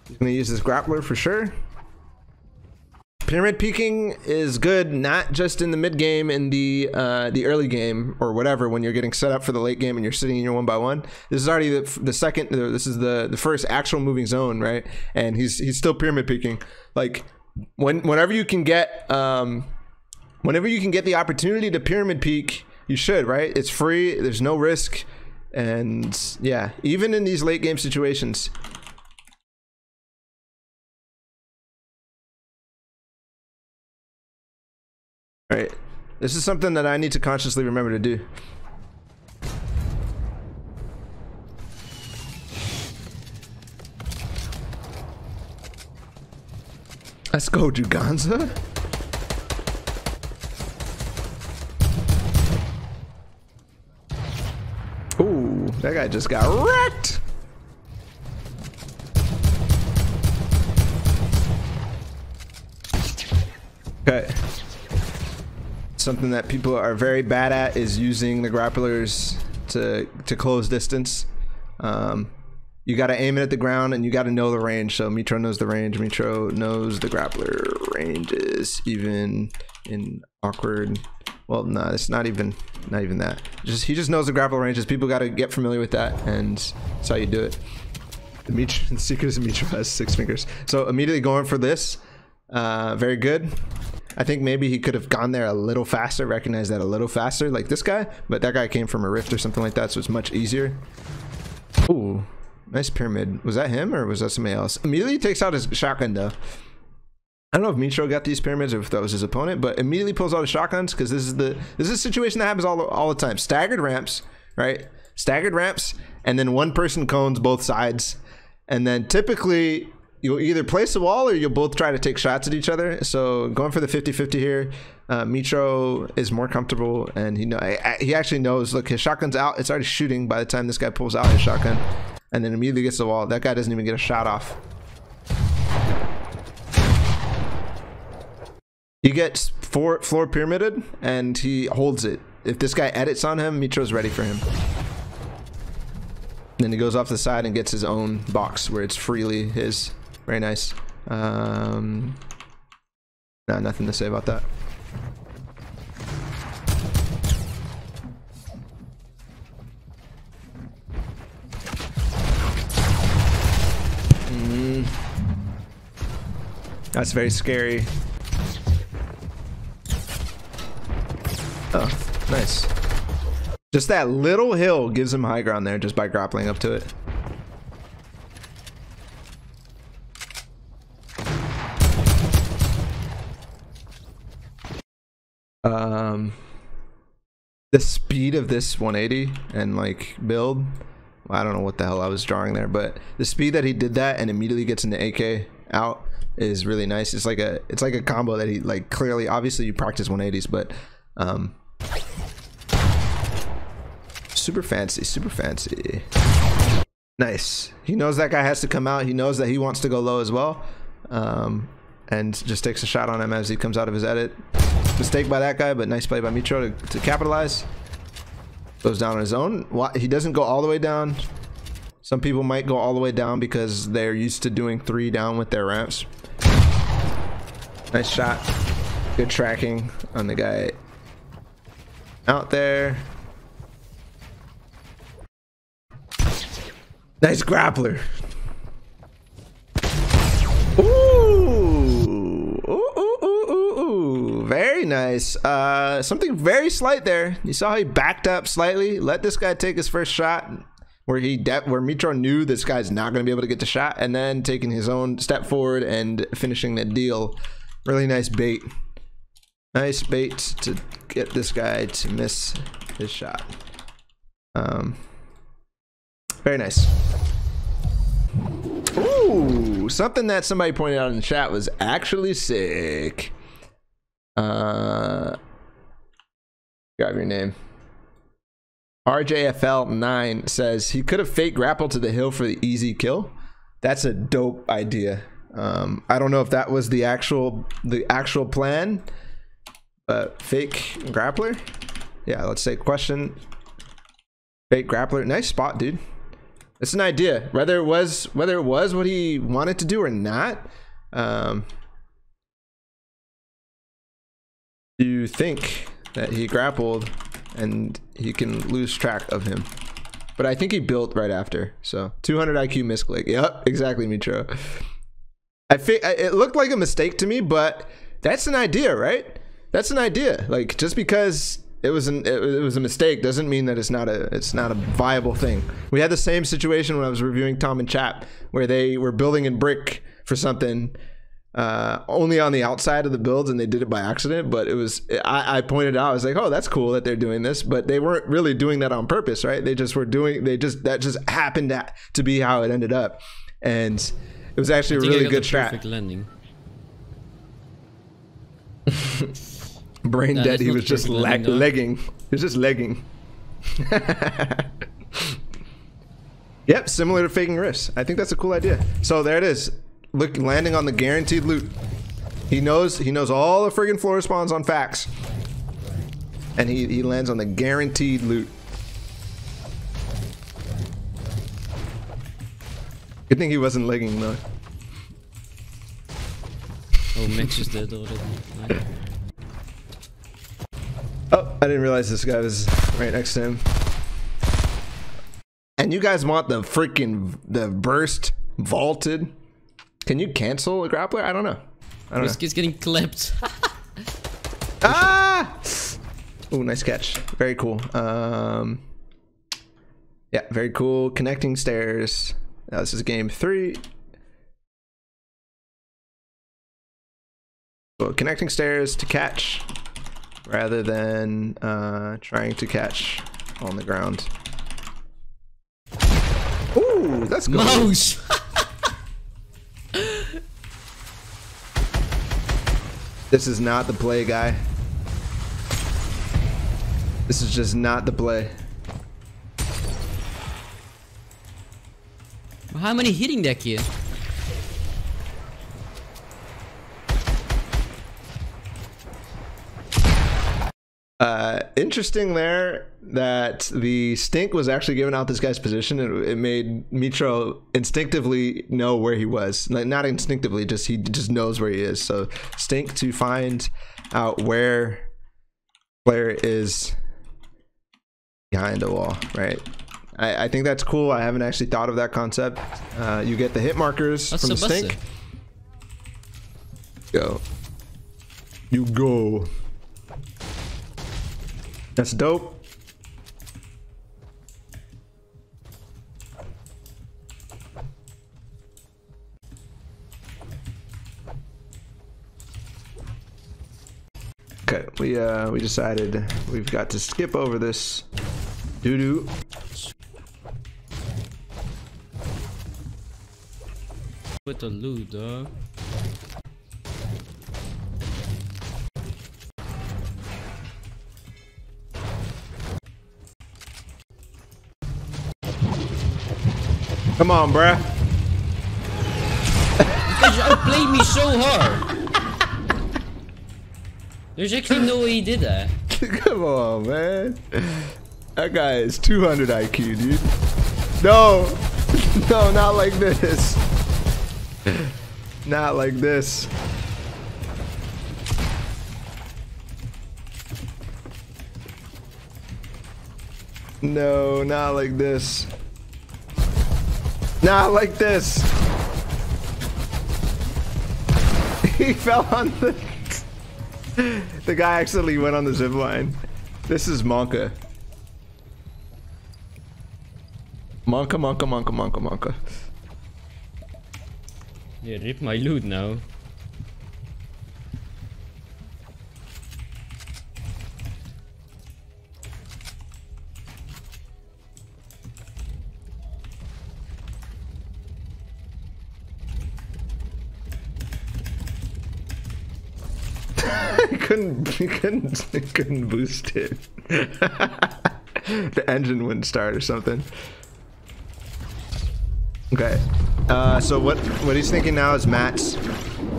He's gonna use his grappler for sure. Pyramid peeking is good, not just in the mid game, in the early game or whatever, when you're getting set up for the late game and you're sitting in your 1x1. This is already the second. This is the first actual moving zone, right? And he's still pyramid peeking. Like whenever you can get the opportunity to pyramid peek, you should, right? It's free. There's no risk, and yeah, even in these late game situations. All right, this is something that I need to consciously remember to do. Let's go, Juganza. Ooh, that guy just got wrecked. Okay. Something that people are very bad at is using the grapplers to close distance. You got to aim it at the ground and you got to know the range. So Mitr0 knows the range. Mitr0 knows the grappler ranges, even in awkward. Well, no, it's not even that. He just knows the grappler ranges. People got to get familiar with that, and that's how you do it. The secret of Mitr0 has 6 fingers. So immediately going for this, very good. I think maybe he could have gone there a little faster, recognized that a little faster, like this guy, but that guy came from a rift or something like that, so it's much easier. Ooh, nice pyramid. Was that him or was that somebody else? Immediately takes out his shotgun though. I don't know if Mitr0 got these pyramids or if that was his opponent, but immediately pulls out his shotguns because this is a situation that happens all the time. Staggered ramps, right? Staggered ramps, and then one person cones both sides, and then typically you'll either place a wall or you'll both try to take shots at each other. So going for the 50-50 here, Mitr0 is more comfortable, and he actually knows. Look, his shotgun's out. It's already shooting by the time this guy pulls out his shotgun, and then immediately gets the wall. That guy doesn't even get a shot off. He gets floor pyramided, and he holds it. If this guy edits on him, Mitr0's ready for him. And then he goes off the side and gets his own box where it's freely his. Very nice. No, nothing to say about that. That's very scary. Oh, nice. Just that little hill gives him high ground there just by grappling up to it. The speed of this 180 and like build, I don't know what the hell I was drawing there, but the speed that he did that and immediately gets into AK out is really nice. It's like a combo that he like clearly, obviously you practice 180s, but super fancy, super fancy. Nice. He knows that guy has to come out. He knows that he wants to go low as well, and just takes a shot on him as he comes out of his edit. Mistake by that guy, but nice play by Mitr0 to capitalize. Goes down on his own. He doesn't go all the way down. Some people might go all the way down because they're used to doing 3 down with their ramps. Nice shot. Good tracking on the guy out there. Nice grappler. Ooh, very nice. Something very slight there. You saw how he backed up slightly, let this guy take his first shot, where Mitr0 knew this guy's not going to be able to get the shot, and then taking his own step forward and finishing the deal. Really nice bait. Nice bait to get this guy to miss his shot. Very nice. Ooh, something that somebody pointed out in the chat was actually sick. Grab your name. RJFL9 says he could have fake grappled to the hill for the easy kill. That's a dope idea. I don't know if that was the actual plan, but fake grappler. Yeah, let's say question. Fake grappler. Nice spot, dude. It's an idea. Whether it was what he wanted to do or not. You think that he grappled and he can lose track of him, but I think he built right after. So 200 IQ misclick. Yep, exactly, Mitr0. It looked like a mistake to me, but that's an idea, right? That's an idea. Like, just because it was a mistake doesn't mean that it's not a viable thing. We had the same situation when I was reviewing Tom and Chap, where they were building in brick for something only on the outside of the builds, and they did it by accident. But I pointed out, I was like, oh, that's cool that they're doing this, but they weren't really doing that on purpose, right? That just happened to be how it ended up, and it was actually a really good strat. Perfect landing. Brain dead. He was just legging. He was just legging. Yep, similar to faking wrists. I think that's a cool idea. So there it is. Look, landing on the guaranteed loot. He knows all the friggin' floor spawns on facts, and he lands on the guaranteed loot. Good thing he wasn't legging though. Oh, Mitch is dead already. Nice. Oh, I didn't realize this guy was right next to him. And you guys want the burst vaulted? Can you cancel a grappler? I don't know. Risky's getting clipped. Ah! Oh, nice catch. Very cool. Yeah, very cool. Connecting stairs. Now this is game 3. Well, connecting stairs to catch rather than trying to catch on the ground. Ooh, that's good. Mouse. This is not the play, guy. This is just not the play. How many hitting that kid? Interesting there that the stink was actually giving out this guy's position. It made Mitr0 instinctively know where he was. Like, not instinctively, just he just knows where he is. So stink to find out where player is behind a wall, right? I think that's cool. I haven't actually thought of that concept. You get the hit markers from the stink. Go. You go. That's dope. Okay, we decided we've got to skip over this doo-doo. With the loot, dog. Come on, bruh. Because you outplayed me so hard. There's actually no way he did that. Come on, man. That guy is 200 IQ, dude. No. No, not like this. Not like this. No, not like this. Not like this. He fell on the guy accidentally went on the zip line. This is Monka. Monka. Yeah, rip my loot now. He couldn't boost it. The engine wouldn't start or something. Okay. So what he's thinking now is mats.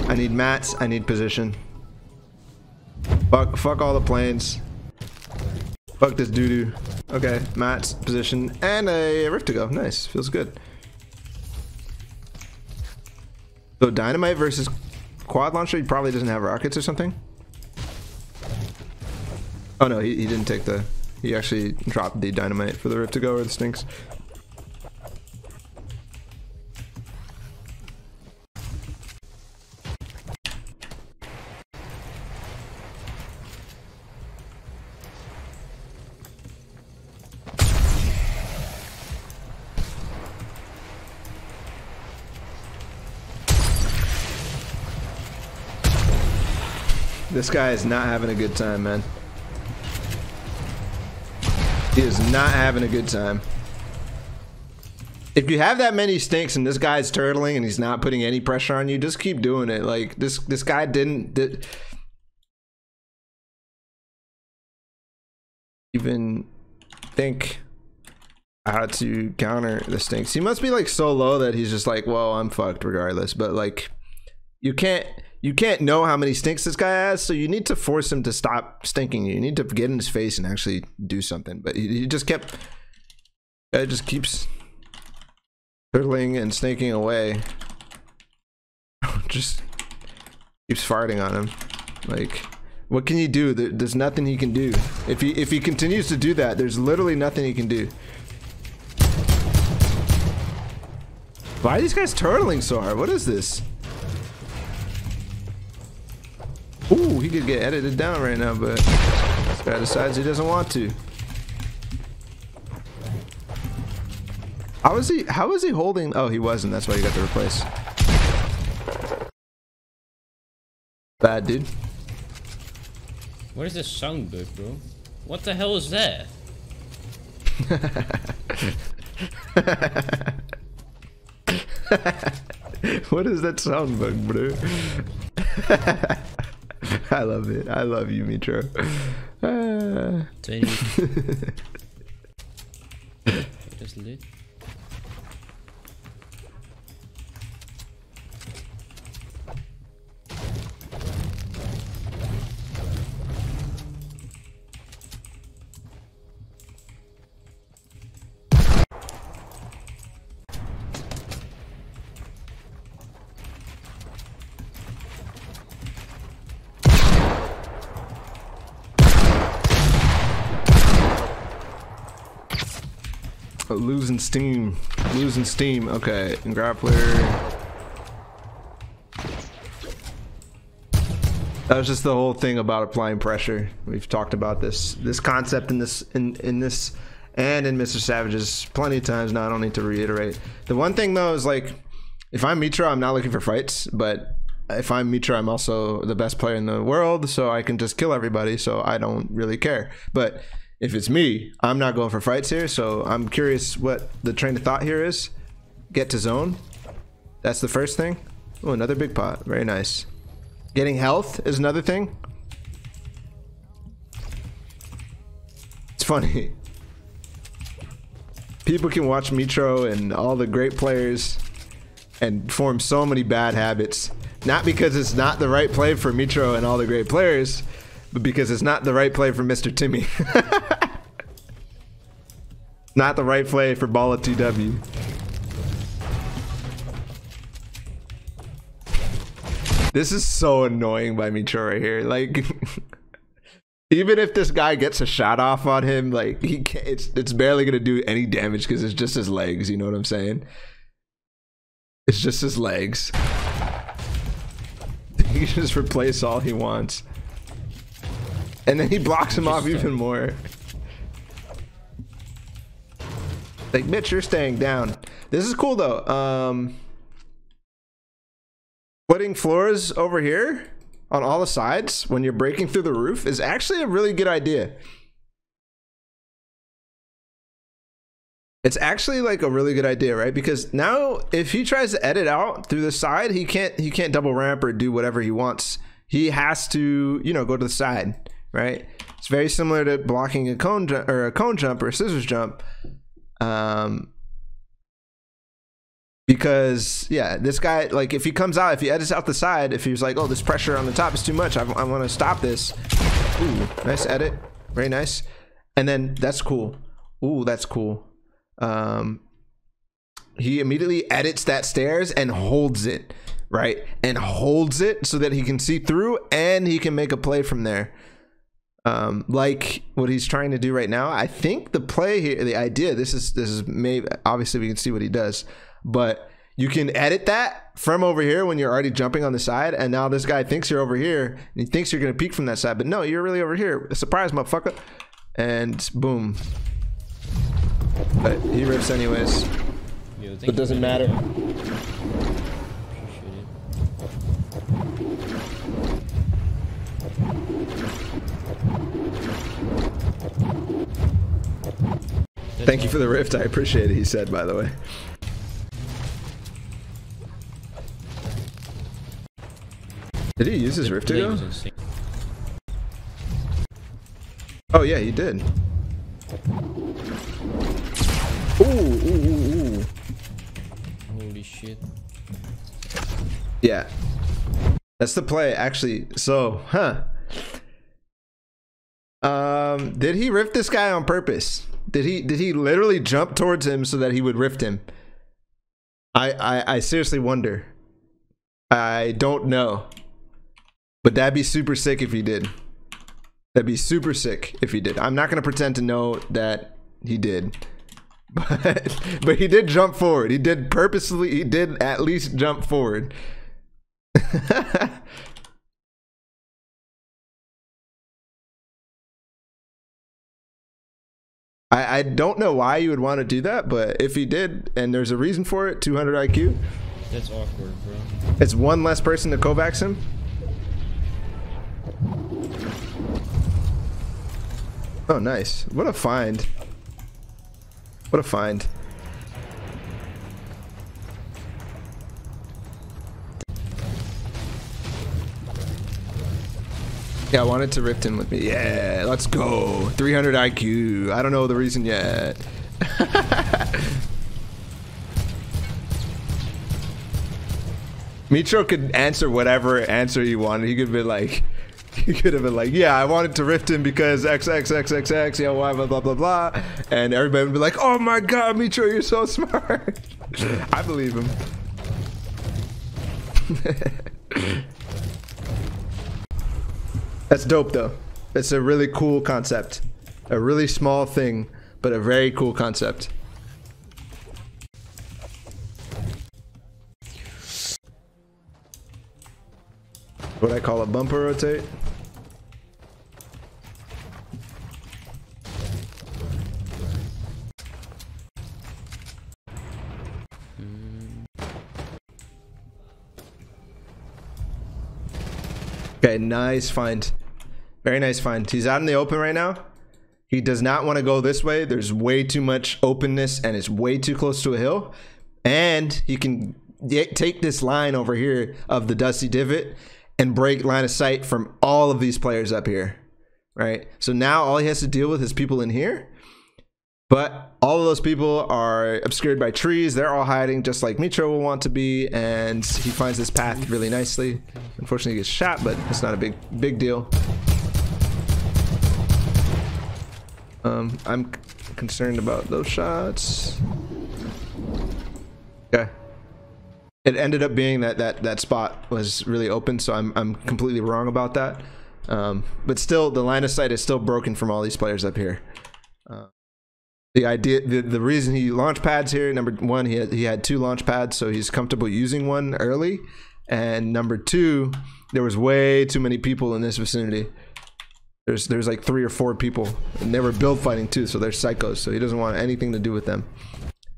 I need mats. I need position. Fuck all the planes. Fuck this doo-doo. Okay, mats, position, and a rift to go. Nice. Feels good. So dynamite versus quad launcher. He probably doesn't have rockets or something. Oh no, he didn't take the... He actually dropped the dynamite for the rift to go or the stinks. This guy is not having a good time, man. He is not having a good time. If you have that many stinks and this guy's turtling and he's not putting any pressure on you, just keep doing it. Like this guy didn't even think how to counter the stinks. He must be like so low that he's just like, well, I'm fucked regardless. But like, you can't know how many stinks this guy has, so you need to force him to stop stinking you. You need to get in his face and actually do something. But he just kept... It just keeps turtling and snaking away. Just keeps farting on him. Like, what can you do? There's nothing he can do. If he continues to do that, there's literally nothing he can do. Why are these guys turtling so hard? What is this? Ooh, he could get edited down right now, but this guy decides he doesn't want to. How was he holding? Oh, he wasn't. That's why he got to replace. Bad, dude. What is this sound bug, bro? What the hell is that? What is that sound bug, bro? I love it. I love you, Mitro. Just lit. Losing steam. Losing steam. Okay. And grappler. That was just the whole thing about applying pressure. We've talked about this concept in this and in Mr. Savage's plenty of times now. I don't need to reiterate. The one thing though is, like, if I'm Mitr0, I'm not looking for fights, but if I'm Mitr0, I'm also the best player in the world, so I can just kill everybody, so I don't really care. But if it's me, I'm not going for fights here, so I'm curious what the train of thought here is. Get to zone. That's the first thing. Oh, another big pot. Very nice. Getting health is another thing. It's funny. People can watch Mitr0 and all the great players and form so many bad habits. Not because it's not the right play for Mitr0 and all the great players, but because it's not the right play for Mr. Timmy. Not the right play for Ballatw. This is so annoying by Mitr0 right here. Like, even if this guy gets a shot off on him, like, he can't, it's barely gonna do any damage because it's just his legs. You know what I'm saying? It's just his legs. He can just replace all he wants. And then he blocks him off even more. Like, Mitch, you're staying down. This is cool though. Putting floors over here on all the sides when you're breaking through the roof is actually a really good idea. It's actually like a really good idea, right? Because now if he tries to edit out through the side, he can't double ramp or do whatever he wants. He has to, you know, go to the side, right? It's very similar to blocking a cone jump or a scissors jump. Because yeah, this guy, like, if he comes out, if he edits out the side, if he's like, oh, this pressure on the top is too much, I want to stop this. Ooh, nice edit, very nice. And then that's cool. Ooh, that's cool. He immediately edits that stairs and holds it, right? And holds it so that he can see through and he can make a play from there. Like what he's trying to do right now. I think the play here, the idea, this is maybe, obviously we can see what he does, but you can edit that from over here when you're already jumping on the side, and now this guy thinks you're over here and he thinks you're gonna peek from that side, but no, you're really over here. Surprise, motherfucker. And boom. But he rips anyways. Yo, it doesn't matter. Thank you for the rift. I appreciate it, he said, by the way. Did he use his rift to go? Oh yeah, he did. Ooh. Holy shit. Yeah. That's the play, actually. So, did he rift this guy on purpose? Did he literally jump towards him so that he would rift him? I seriously wonder. I don't know. But that'd be super sick if he did. That'd be super sick if he did. I'm not gonna pretend to know that he did. But he did jump forward. He did purposely, he did at least jump forward. I don't know why you would want to do that, but if he did, and there's a reason for it, 200 IQ. That's awkward, bro. It's one less person to Kovacs him. Oh, nice. What a find. What a find. Yeah, I wanted to rift him with me. Yeah, let's go. 300 IQ. I don't know the reason yet. Mitr0 could answer whatever answer he wanted. He could be like, he could have been like, yeah, I wanted to rift him because XXXXX, yeah, why, blah, blah, blah, blah. And everybody would be like, oh my God, Mitr0, you're so smart. I believe him. That's dope though. It's a really cool concept. A really small thing, but a very cool concept. What I call a bumper rotate. Okay, nice find. Very nice find. He's out in the open right now. He does not want to go this way. There's way too much openness and it's way too close to a hill. And he can take this line over here of the Dusty Divot and break line of sight from all of these players up here, right? So now all he has to deal with is people in here. But all of those people are obscured by trees. They're all hiding just like Mitr0 will want to be. And he finds this path really nicely. Unfortunately, he gets shot, but it's not a big deal. I'm concerned about those shots. Okay. It ended up being that spot was really open, so I'm completely wrong about that. But still, the line of sight is still broken from all these players up here. The idea, the reason he launch pads here, number one, he had 2 launch pads, so he's comfortable using one early, and number 2, there was way too many people in this vicinity. There's like 3 or 4 people, and they were build fighting too, so they're psychos, so he doesn't want anything to do with them.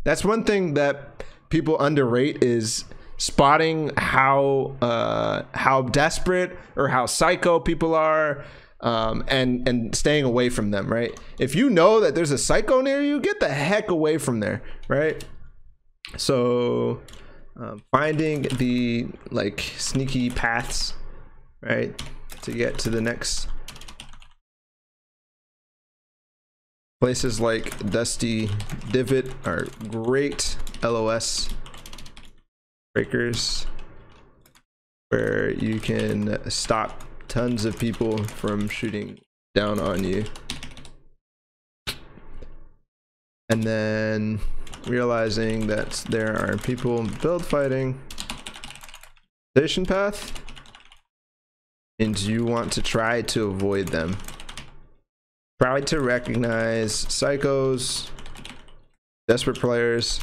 That's one thing that people underrate, is spotting how desperate or how psycho people are, and staying away from them, right? If you know that there's a psycho near you, get the heck away from there, right? So finding the like sneaky paths, right, to get to the next places like Dusty Divot are great LOS breakers where you can stop tons of people from shooting down on you. And then realizing that there are people build fighting station path, and you want to try to avoid them. Try to recognize psychos, desperate players.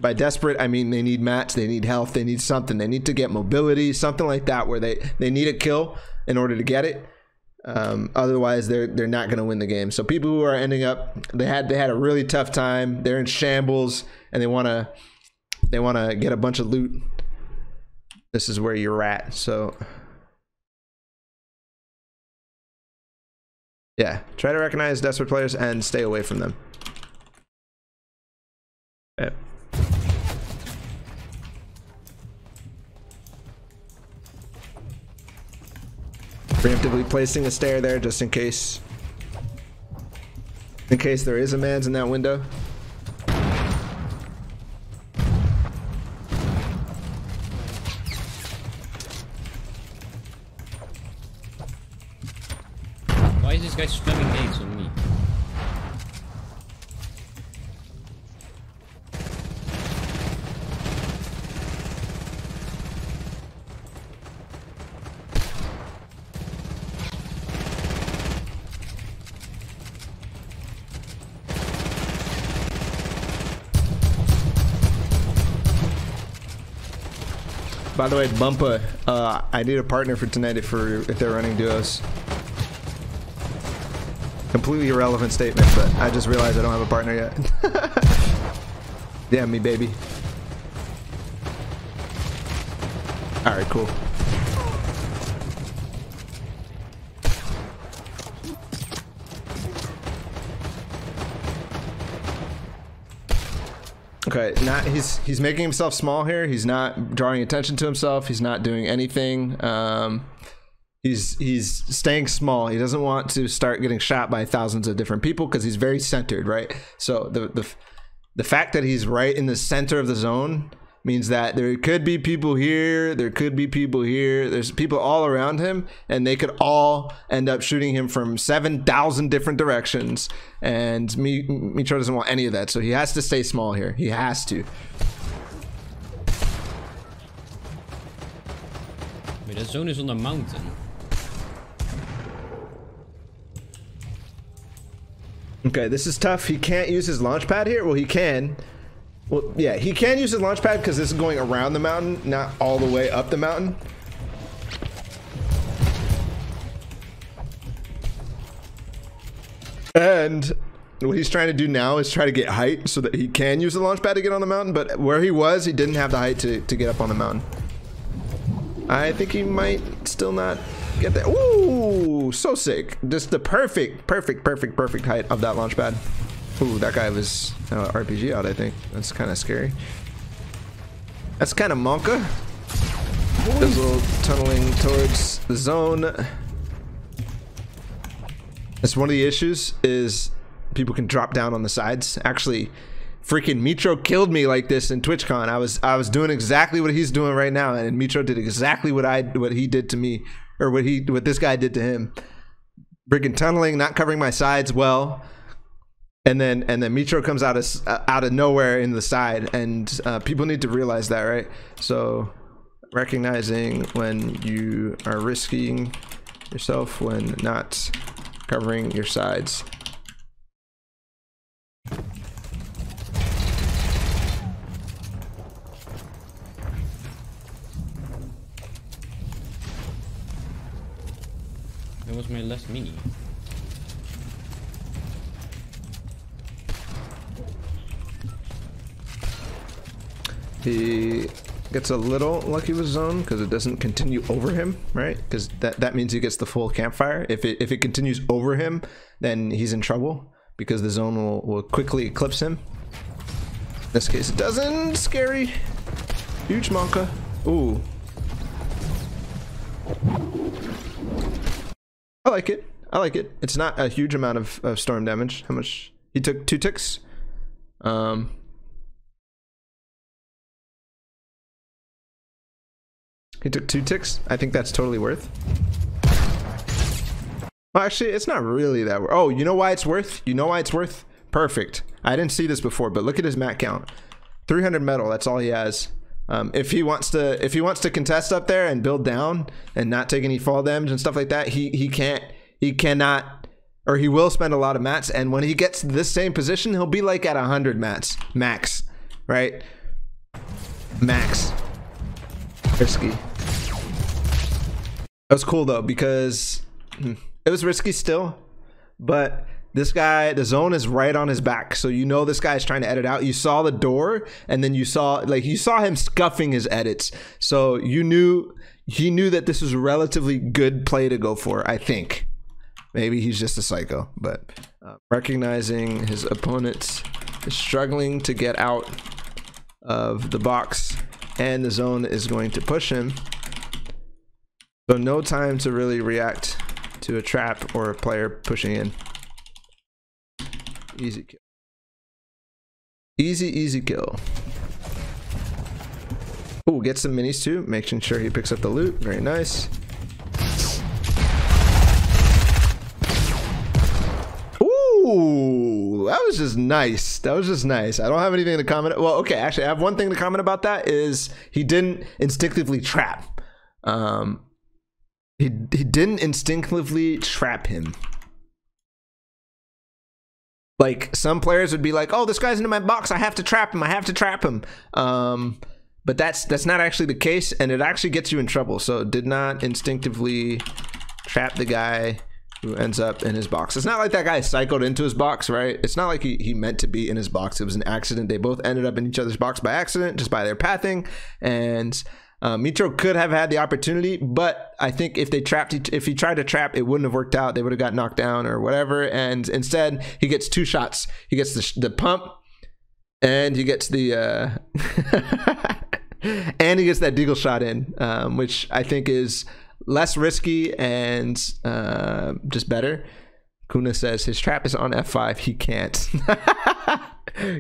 By desperate, I mean they need mats, they need health, they need something. They need to get mobility, something like that, where they need a kill in order to get it. Otherwise, they're not going to win the game. So people who are ending up, they had a really tough time. They're in shambles, and they want to get a bunch of loot. This is where you're at. So yeah, try to recognize desperate players and stay away from them. Okay. Preemptively placing a stair there just in case there is a man's in that window. Why is this guy spamming nades on me? By the way, Bumpa, I need a partner for tonight if they're running duos. Completely irrelevant statement, but I just realized I don't have a partner yet. Yeah, me baby. Alright, cool. Okay, not he's making himself small here. He's not drawing attention to himself. He's not doing anything. He's staying small. He doesn't want to start getting shot by thousands of different people because he's very centered, right? So the fact that he's right in the center of the zone means that there could be people here, there could be people here, there's people all around him, and they could all end up shooting him from 7,000 different directions, and Mitr0 doesn't want any of that, so he has to stay small here. He has to. Wait, the zone is on the mountain. Okay, this is tough. He can't use his launch pad here. Well, he can. Well, yeah, he can use his launch pad because this is going around the mountain, not all the way up the mountain. And what he's trying to do now is try to get height so that he can use the launch pad to get on the mountain. But where he was, he didn't have the height to get up on the mountain. I think he might still not get there. Ooh, so sick. Just the perfect height of that launch pad. Ooh, that guy was RPG out, I think. That's kind of scary. That's kind of monka. There's a little tunneling towards the zone. That's one of the issues, is people can drop down on the sides. Actually, freaking Mitr0 killed me like this in TwitchCon. I was doing exactly what he's doing right now, and Mitr0 did exactly what he did to me, or what this guy did to him. Freaking tunneling, not covering my sides well. And then Mitr0 comes out of nowhere in the side, and people need to realize that, right? So recognizing when you are risking yourself when not covering your sides. That was my last mini. He gets a little lucky with zone because it doesn't continue over him, right? Because that means he gets the full campfire. If it continues over him, then he's in trouble because the zone will quickly eclipse him. In this case, it doesn't. Scary. Huge monka. Ooh. I like it. I like it. It's not a huge amount of storm damage. How much? He took 2 ticks. He took 2 ticks. I think that's totally worth. Well, actually, it's not really that worth. Oh, you know why it's worth? You know why it's worth? Perfect. I didn't see this before, but look at his mat count. 300 metal. That's all he has. If he wants to contest up there and build down and not take any fall damage and stuff like that, he cannot, or he will spend a lot of mats. And when he gets to this same position, he'll be like at 100 mats max, right? Max. Risky. That was cool though, because it was risky still, but this guy, the zone is right on his back, so you know this guy's trying to edit out. You saw the door, and then you saw him scuffing his edits, so he knew that this was a relatively good play to go for. I think maybe he's just a psycho, but recognizing his opponent is struggling to get out of the box, and the zone is going to push him. So no time to really react to a trap or a player pushing in. Easy kill. Easy kill. Oh, gets some minis too, making sure he picks up the loot. Very nice. Ooh, that was just nice. That was just nice. I don't have anything to comment. Well, okay, actually, I have one thing to comment about that, is he didn't instinctively trap. He didn't instinctively trap him. Like, some players would be like, oh, this guy's into my box, I have to trap him, I have to trap him. But that's not actually the case, and it actually gets you in trouble. So it did not instinctively trap the guy who ends up in his box. It's not like that guy cycled into his box, right? It's not like he meant to be in his box. It was an accident. They both ended up in each other's box by accident, just by their pathing. And Mitr0 could have had the opportunity, but I think if he tried to trap, it wouldn't have worked out. They would have got knocked down or whatever. And instead, he gets 2 shots. He gets the pump, And he gets the and he gets that deagle shot in, which I think is less risky and just better. Kuna says his trap is on F5. He can't.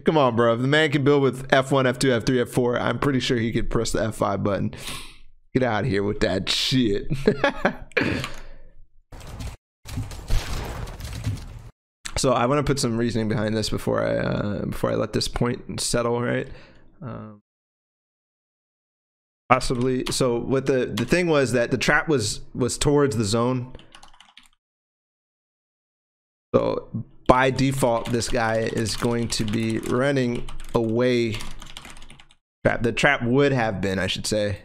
Come on, bro. If the man can build with F1, F2, F3, F4, I'm pretty sure he could press the F5 button. Get out of here with that shit. So I want to put some reasoning behind this before I let this point settle, right? Possibly. So what the thing was that the trap was towards the zone. So by default, this guy is going to be running away. The trap would have been, I should say.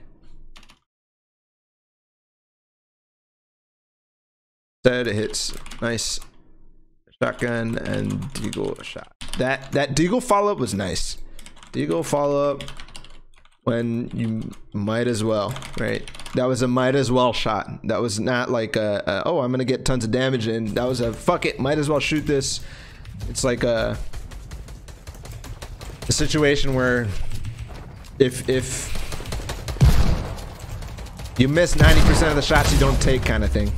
Instead, it hits nice shotgun and deagle shot. That deagle follow up was nice. Deagle follow up when you might as well, right? That was a might as well shot. That was not like a oh, I'm gonna get tons of damage in. That was a fuck it, might as well shoot this. It's like a situation where if you miss 90% of the shots you don't take, kind of thing.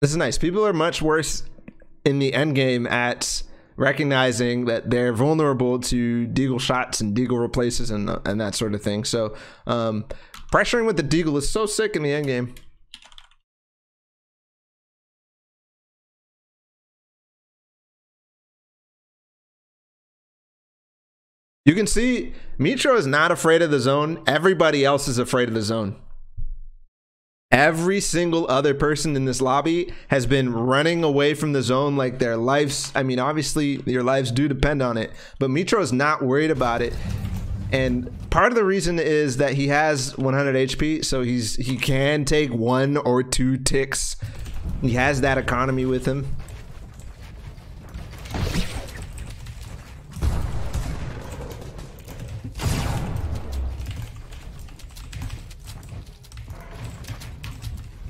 This is nice. People are much worse in the end game at recognizing that they're vulnerable to deagle shots and deagle replaces and that sort of thing. So pressuring with the deagle is so sick in the end game. You can see Mitr0 is not afraid of the zone. Everybody else is afraid of the zone. Every single other person in this lobby has been running away from the zone like their lives. I mean, obviously your lives do depend on it, but Mitr0 is not worried about it. And part of the reason is that he has 100 HP, so he can take 1 or 2 ticks. He has that economy with him.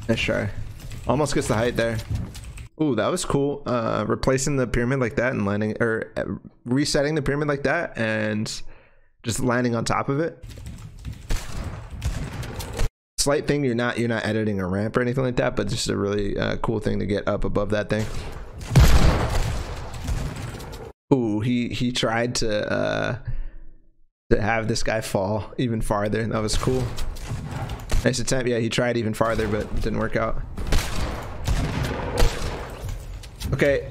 Nice try. Almost gets the height there. Ooh, that was cool. Replacing the pyramid like that and landing, or resetting the pyramid like that and just landing on top of it. Slight thing, you're not editing a ramp or anything like that, but just a really cool thing to get up above that thing. Ooh, he tried to have this guy fall even farther. That was cool. Nice attempt. Yeah, he tried even farther, but it didn't work out. Okay,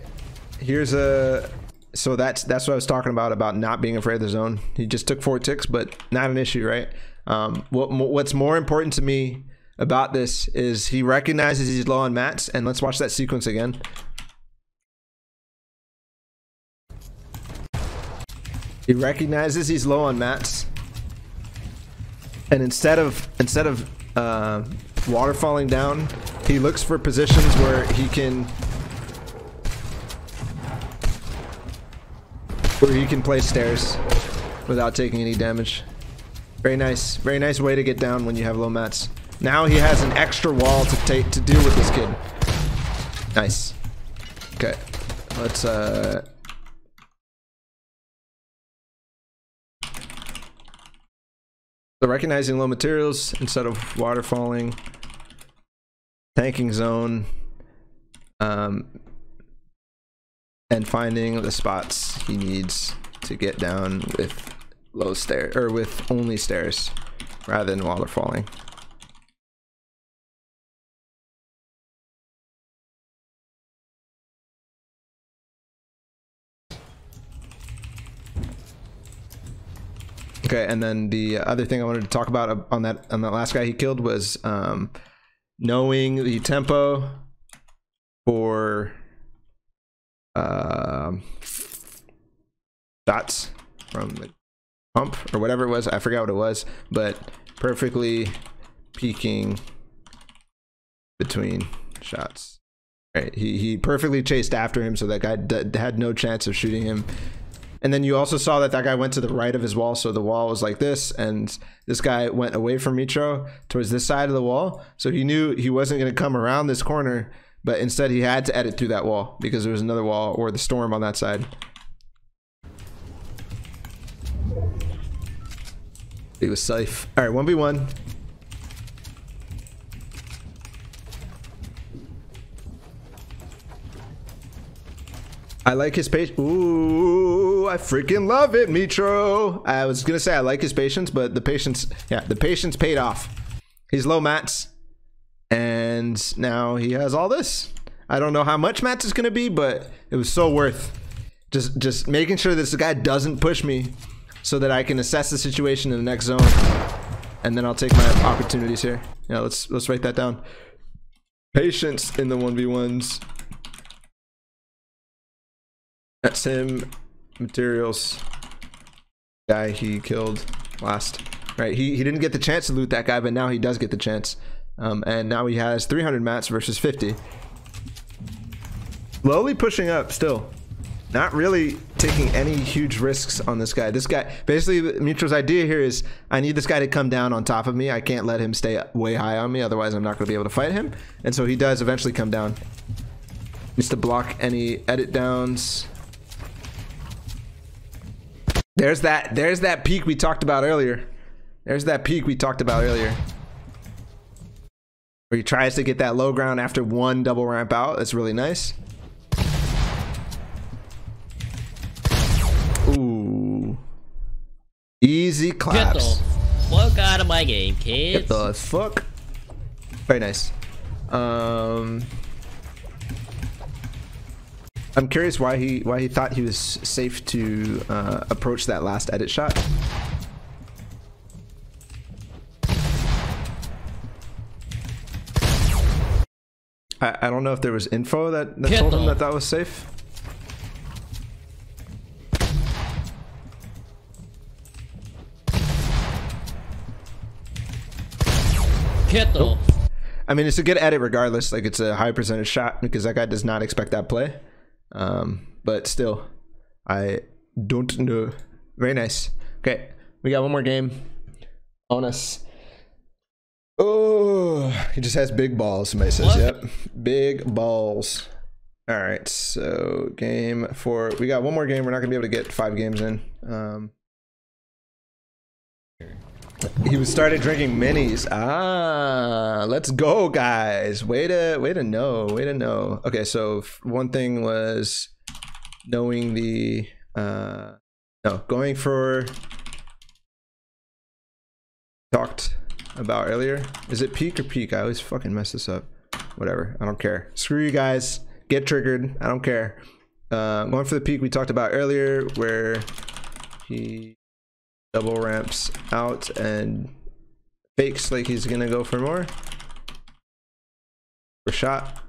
here's a... So that's what I was talking about not being afraid of the zone. He just took 4 ticks, but not an issue, right? What's more important to me about this is he recognizes he's low on mats, and let's watch that sequence again. He recognizes he's low on mats, and instead of waterfalling down, he looks for positions where he can place stairs without taking any damage. Very nice way to get down when you have low mats. Now he has an extra wall to deal with this kid. Nice. Okay, let's so recognizing low materials instead of waterfalling, tanking zone, and finding the spots he needs to get down with low stairs, or with only stairs rather than waterfalling. Okay, and then the other thing I wanted to talk about on that last guy he killed was knowing the tempo for shots from the pump or whatever it was. I forgot what it was, but perfectly peaking between shots. Right, he perfectly chased after him, so that guy had no chance of shooting him. And then you also saw that guy went to the right of his wall, so the wall was like this, and this guy went away from Mitr0 towards this side of the wall, so he knew he wasn't going to come around this corner, but instead he had to edit through that wall because there was another wall or the storm on that side. He was safe. All right, 1v1. I like his patience. Ooh, I freaking love it, Mitr0. I was gonna say I like his patience, but the patience, yeah, the patience paid off. He's low mats, and now he has all this. I don't know how much mats is gonna be, but it was so worth just making sure this guy doesn't push me, so that I can assess the situation in the next zone, and then I'll take my opportunities here. Yeah, let's write that down. Patience in the 1v1s. That's him. Mitr0's guy he killed last. Right, he didn't get the chance to loot that guy, but now he does get the chance. And now he has 300 mats versus 50. Slowly pushing up still. Not really taking any huge risks on this guy. This guy, basically Mitr0's idea here is I need this guy to come down on top of me. I can't let him stay way high on me, otherwise I'm not going to be able to fight him. And so he does eventually come down. Needs to block any edit downs. There's that peak we talked about earlier. There's that peak we talked about earlier. Where he tries to get that low ground after one double ramp out. That's really nice. Ooh. Easy claps. Get the fuck out of my game, kids. Get the fuck. Very nice. I'm curious why he thought he was safe to approach that last edit shot. I don't know if there was info that told him that was safe. Get the. I mean, it's a good edit regardless. Like, it's a high percentage shot because that guy does not expect that play. But still, I don't know. Very nice. Okay, we got one more game on us. Oh, he just has big balls. Somebody says, what? Yep, big balls. All right, so game 4. We got one more game. We're not gonna be able to get 5 games in. He started drinking minis. Ah, let's go, guys. Way to know. Way to know. Okay, so one thing was knowing the no, going for talked about earlier. Is it peak or peak? I always fucking mess this up. Whatever. I don't care. Screw you guys. Get triggered. I don't care. Going for the peak we talked about earlier, where he double ramps out and fakes like he's gonna go for more. For shot.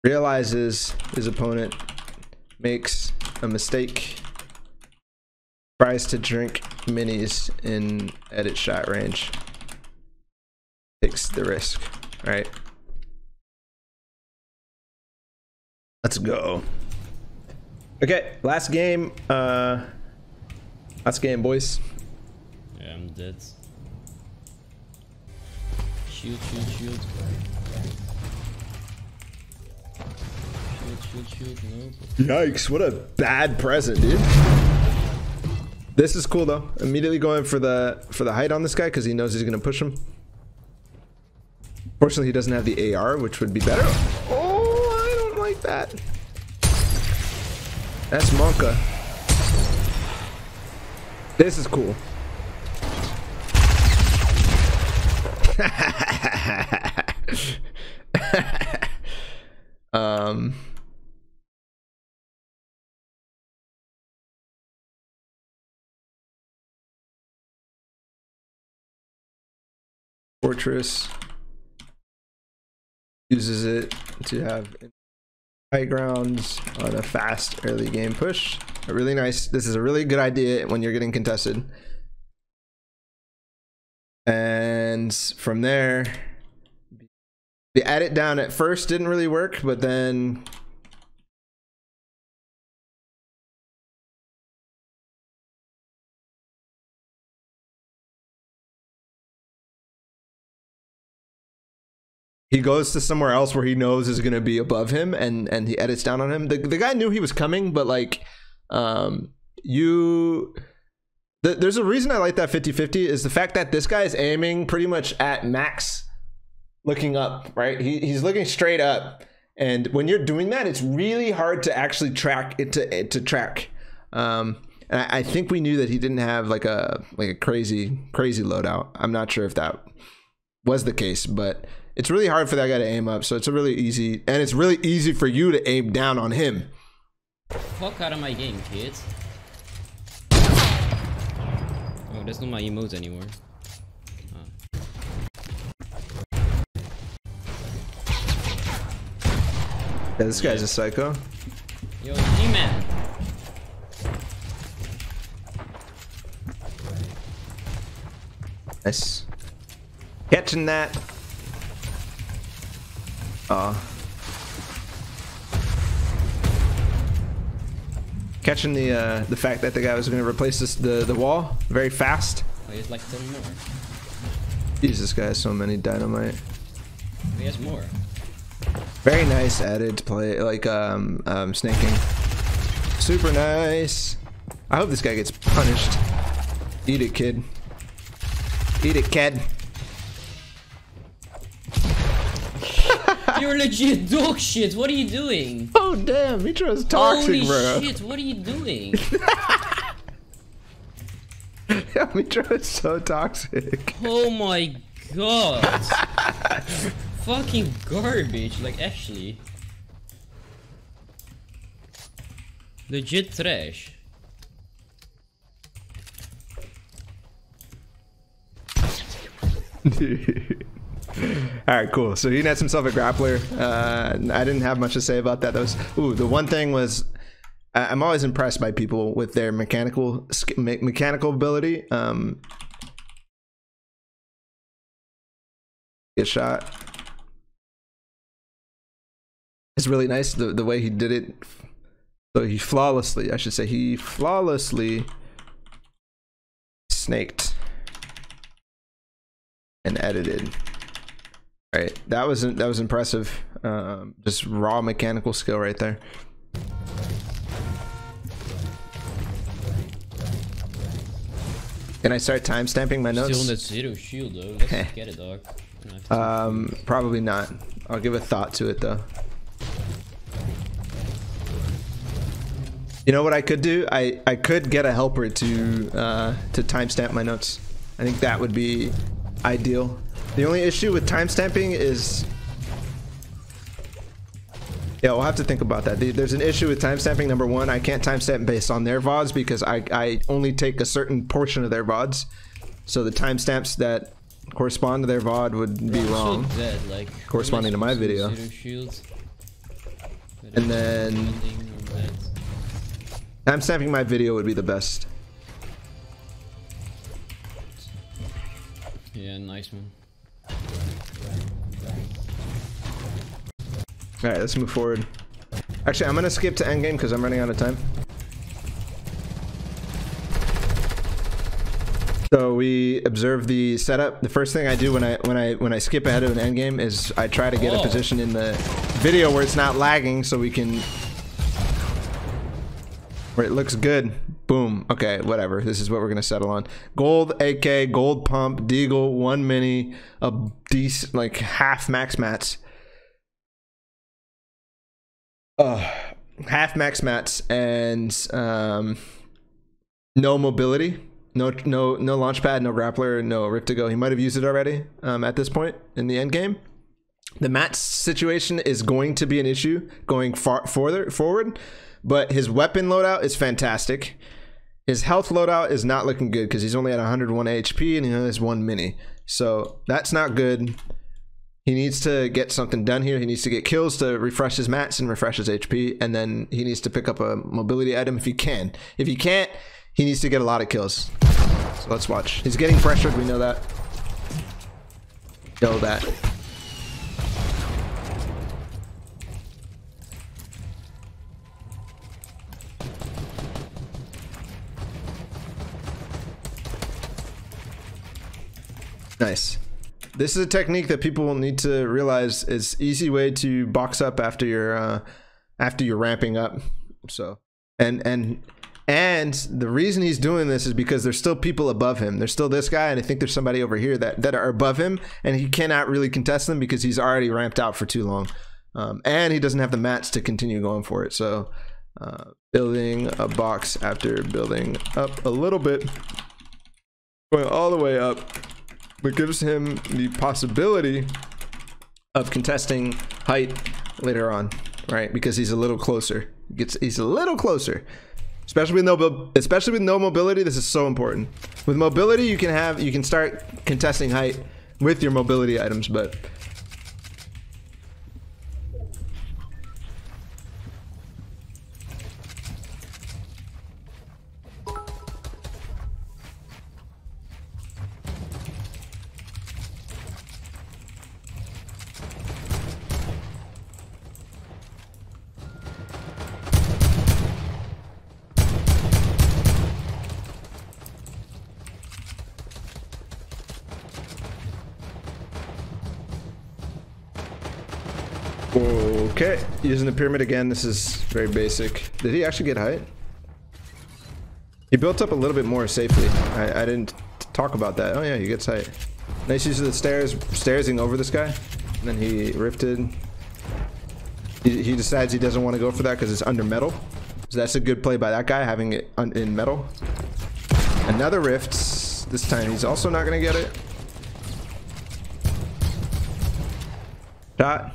Realizes his opponent makes a mistake. Tries to drink minis in edit shot range. Takes the risk. All right. Let's go. Okay, last game. Last game, boys. Yeah, I'm dead. Shoot, shoot, shoot. Shoot, no. Yikes, what a bad present, dude. This is cool though. Immediately going for the height on this guy because he knows he's gonna push him. Fortunately, he doesn't have the AR, which would be better. Oh, I don't like that. That's Monka. This is cool. Fortress uses it to have high grounds on a fast early game push. Really nice. This is a really good idea when you're getting contested. And from there, the edit down at first didn't really work, but then he goes to somewhere else where he knows is going to be above him, and he edits down on him. The guy knew he was coming, but like There's a reason I like that 50-50 is the fact that this guy is aiming pretty much at max, looking up, right? He's looking straight up, and when you're doing that, it's really hard to actually track it to track. And I think we knew that he didn't have like a crazy loadout. I'm not sure if that was the case, but it's really hard for that guy to aim up. So it's really easy, and it's really easy for you to aim down on him. Fuck out of my game, kids. Oh, that's not my emotes anymore. Yeah, this guy's a psycho. Yo, G-Man. Nice. Catching that. Catching the fact that the guy was going to replace the wall very fast. Oh, he has like 10 more. Jeez, this guy has so many dynamite. He has more. Very nice added play, like snaking. Super nice. I hope this guy gets punished. Eat it, kid. Eat it, kid. You're legit dog shit. What are you doing? Oh damn, Mitr0's toxic, Holy bro. shit, what are you doing? Yeah, Mitr0 is so toxic. Oh my god. Fucking garbage, like actually. Legit trash. Dude. Alright, cool. So he nets himself a grappler. I didn't have much to say about that. The one thing was, I'm always impressed by people with their mechanical ability. Get shot. It's really nice the way he did it. So he flawlessly snaked and edited. All right, that was impressive. Just raw mechanical skill right there. Can I start timestamping my notes? Still on that zero shield though. Let's get it, dog. Probably not. I'll give a thought to it though. You know what I could do? I could get a helper to timestamp my notes. I think that would be ideal. The only issue with timestamping is, yeah, we'll have to think about that. There's an issue with timestamping. Number one, I can't timestamp based on their VODs because I only take a certain portion of their VODs. So the timestamps that correspond to their VOD would be wrong, so dead, like, corresponding to my video. And then timestamping my video would be the best. Yeah, nice one. Alright, let's move forward. Actually, I'm gonna skip to endgame because I'm running out of time. So we observe the setup. The first thing I do when I skip ahead of an endgame is I try to get a position in the video where it's not lagging, so we can, where it looks good. Boom. Okay, whatever. This is what we're gonna settle on. Gold AK, gold pump, deagle, 1 mini, a decent like half max mats. Half max mats and no mobility, no launch pad, no grappler, no rip to go. He might have used it already at this point in the end game. The mats situation is going to be an issue going forward, but his weapon loadout is fantastic. His health loadout is not looking good because he's only at 101 HP and he only has 1 mini, so that's not good. He needs to get something done here. He needs to get kills to refresh his mats and refresh his HP, and then he needs to pick up a mobility item if he can. If he can't, he needs to get a lot of kills. So let's watch. He's getting pressured, we know that. Know that. Nice. This is a technique that people need to realize is easy way to box up after you're ramping up. So and And the reason he's doing this is because there's still people above him. There's still this guy, and I think there's somebody over here that are above him, and he cannot really contest them because he's already ramped out for too long. And he doesn't have the mats to continue going for it. So building a box after building up a little bit, going all the way up, but gives him the possibility of contesting height later on, right? Because he's a little closer. He's a little closer, especially with no mobility. This is so important. With mobility, you can start contesting height with your mobility items, but okay, using the pyramid again. This is very basic. Did he actually get height? He built up a little bit more safely. I didn't talk about that. Oh yeah, he gets height. Nice use of the stairsing over this guy. And then he rifted. He decides he doesn't want to go for that because it's under metal. So that's a good play by that guy, having it in metal. Another rift. This time he's also not going to get it. Shot.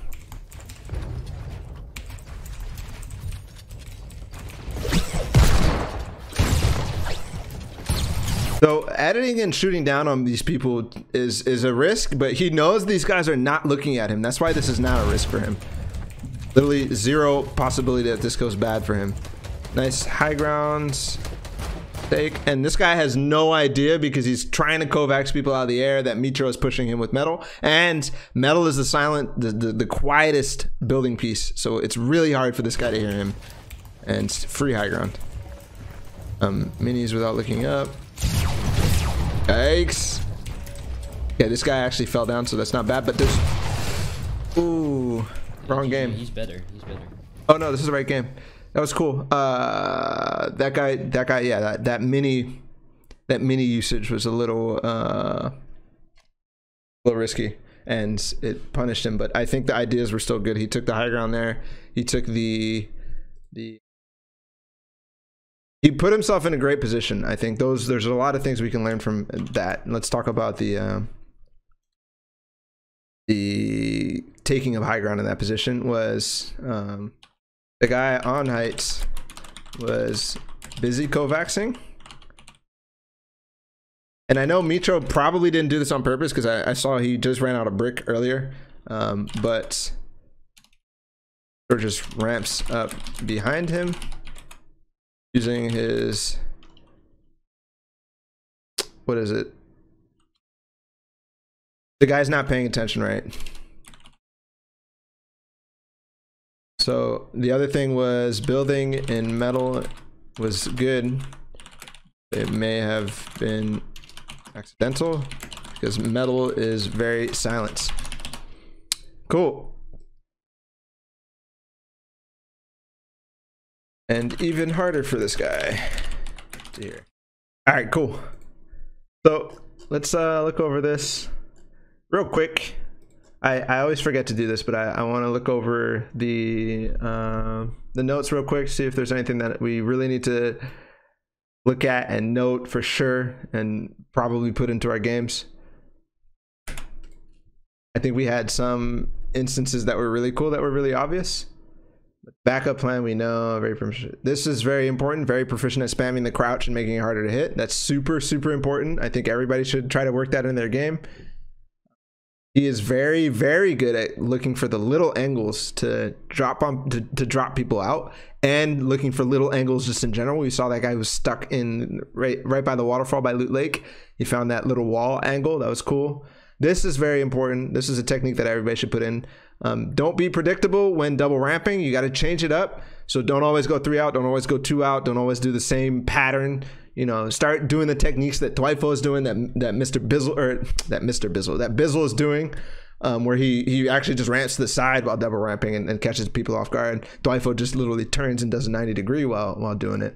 So editing and shooting down on these people is a risk, but he knows these guys are not looking at him. That's why this is not a risk for him. Literally zero possibility that this goes bad for him. Nice high ground take, and this guy has no idea because he's trying to Kovacs people out of the air that Mitr0 is pushing him with metal, and metal is the quietest building piece, so it's really hard for this guy to hear him. And free high ground. Minis without looking up. Yikes. Okay, this guy actually fell down, so that's not bad, but this... Ooh, wrong game. He's better. He's better. Oh no, this is the right game. That was cool. That guy, yeah, that mini usage was a little risky, and it punished him. But I think the ideas were still good. He took the high ground there. He took he put himself in a great position. I think there's a lot of things we can learn from that. Let's talk about the taking of high ground in that position. Was the guy on heights was busy Kovacsing. And I know Mitr0 probably didn't do this on purpose because I saw he just ran out of brick earlier, but or just ramps up behind him using his, what is it? The guy's not paying attention, right? So the other thing was building in metal was good. It may have been accidental because metal is very silent. Cool. And even harder for this guy to hear. All right, cool. So let's look over this real quick. I always forget to do this, but I want to look over the notes real quick, see if there's anything that we really need to look at and note for sure, and probably put into our games. I think we had some instances that were really cool, that were really obvious. Backup plan, we know, very proficient. This is very important, very proficient at spamming the crouch and making it harder to hit. That's super important. I think everybody should try to work that in their game. He is very good at looking for the little angles to drop drop people out, and looking for little angles just in general. We saw that guy was stuck in right by the waterfall by Loot Lake. He found that little wall angle. That was cool. This is very important. This is a technique that everybody should put in. Don't be predictable when double ramping. You got to change it up. So don't always go 3 out. Don't always go 2 out. Don't always do the same pattern. You know, start doing the techniques that Bizzle is doing, that Bizzle is doing, where he actually just ramps to the side while double ramping and catches people off guard. Dwifo just literally turns and does a 90-degree while doing it.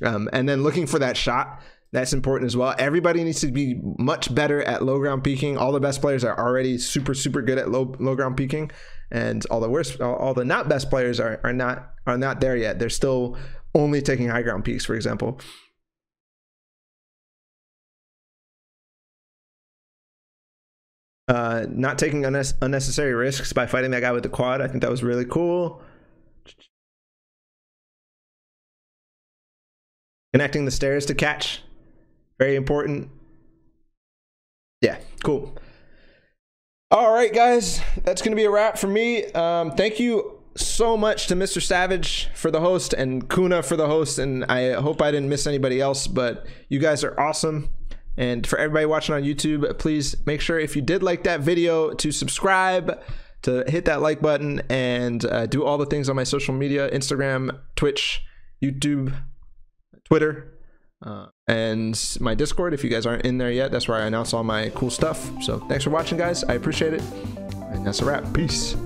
And then looking for that shot. That's important as well. Everybody needs to be much better at low ground peaking. All the best players are already super good at low ground peaking, and all the not best players are not there yet. They're still only taking high ground peaks, for example. Not taking unnecessary risks by fighting that guy with the quad. I think that was really cool. Connecting the stairs to catch. Very important. Yeah, cool. All right, guys, that's gonna be a wrap for me. Thank you so much to Mr. Savage for the host and Kuna for the host, and I hope I didn't miss anybody else, but you guys are awesome. And for everybody watching on YouTube, please make sure if you did like that video to subscribe, to hit that like button, and do all the things on my social media, Instagram, Twitch, YouTube, Twitter, and my Discord. If you guys aren't in there yet, that's where I announce all my cool stuff. So thanks for watching, guys. I appreciate it. And that's a wrap. Peace.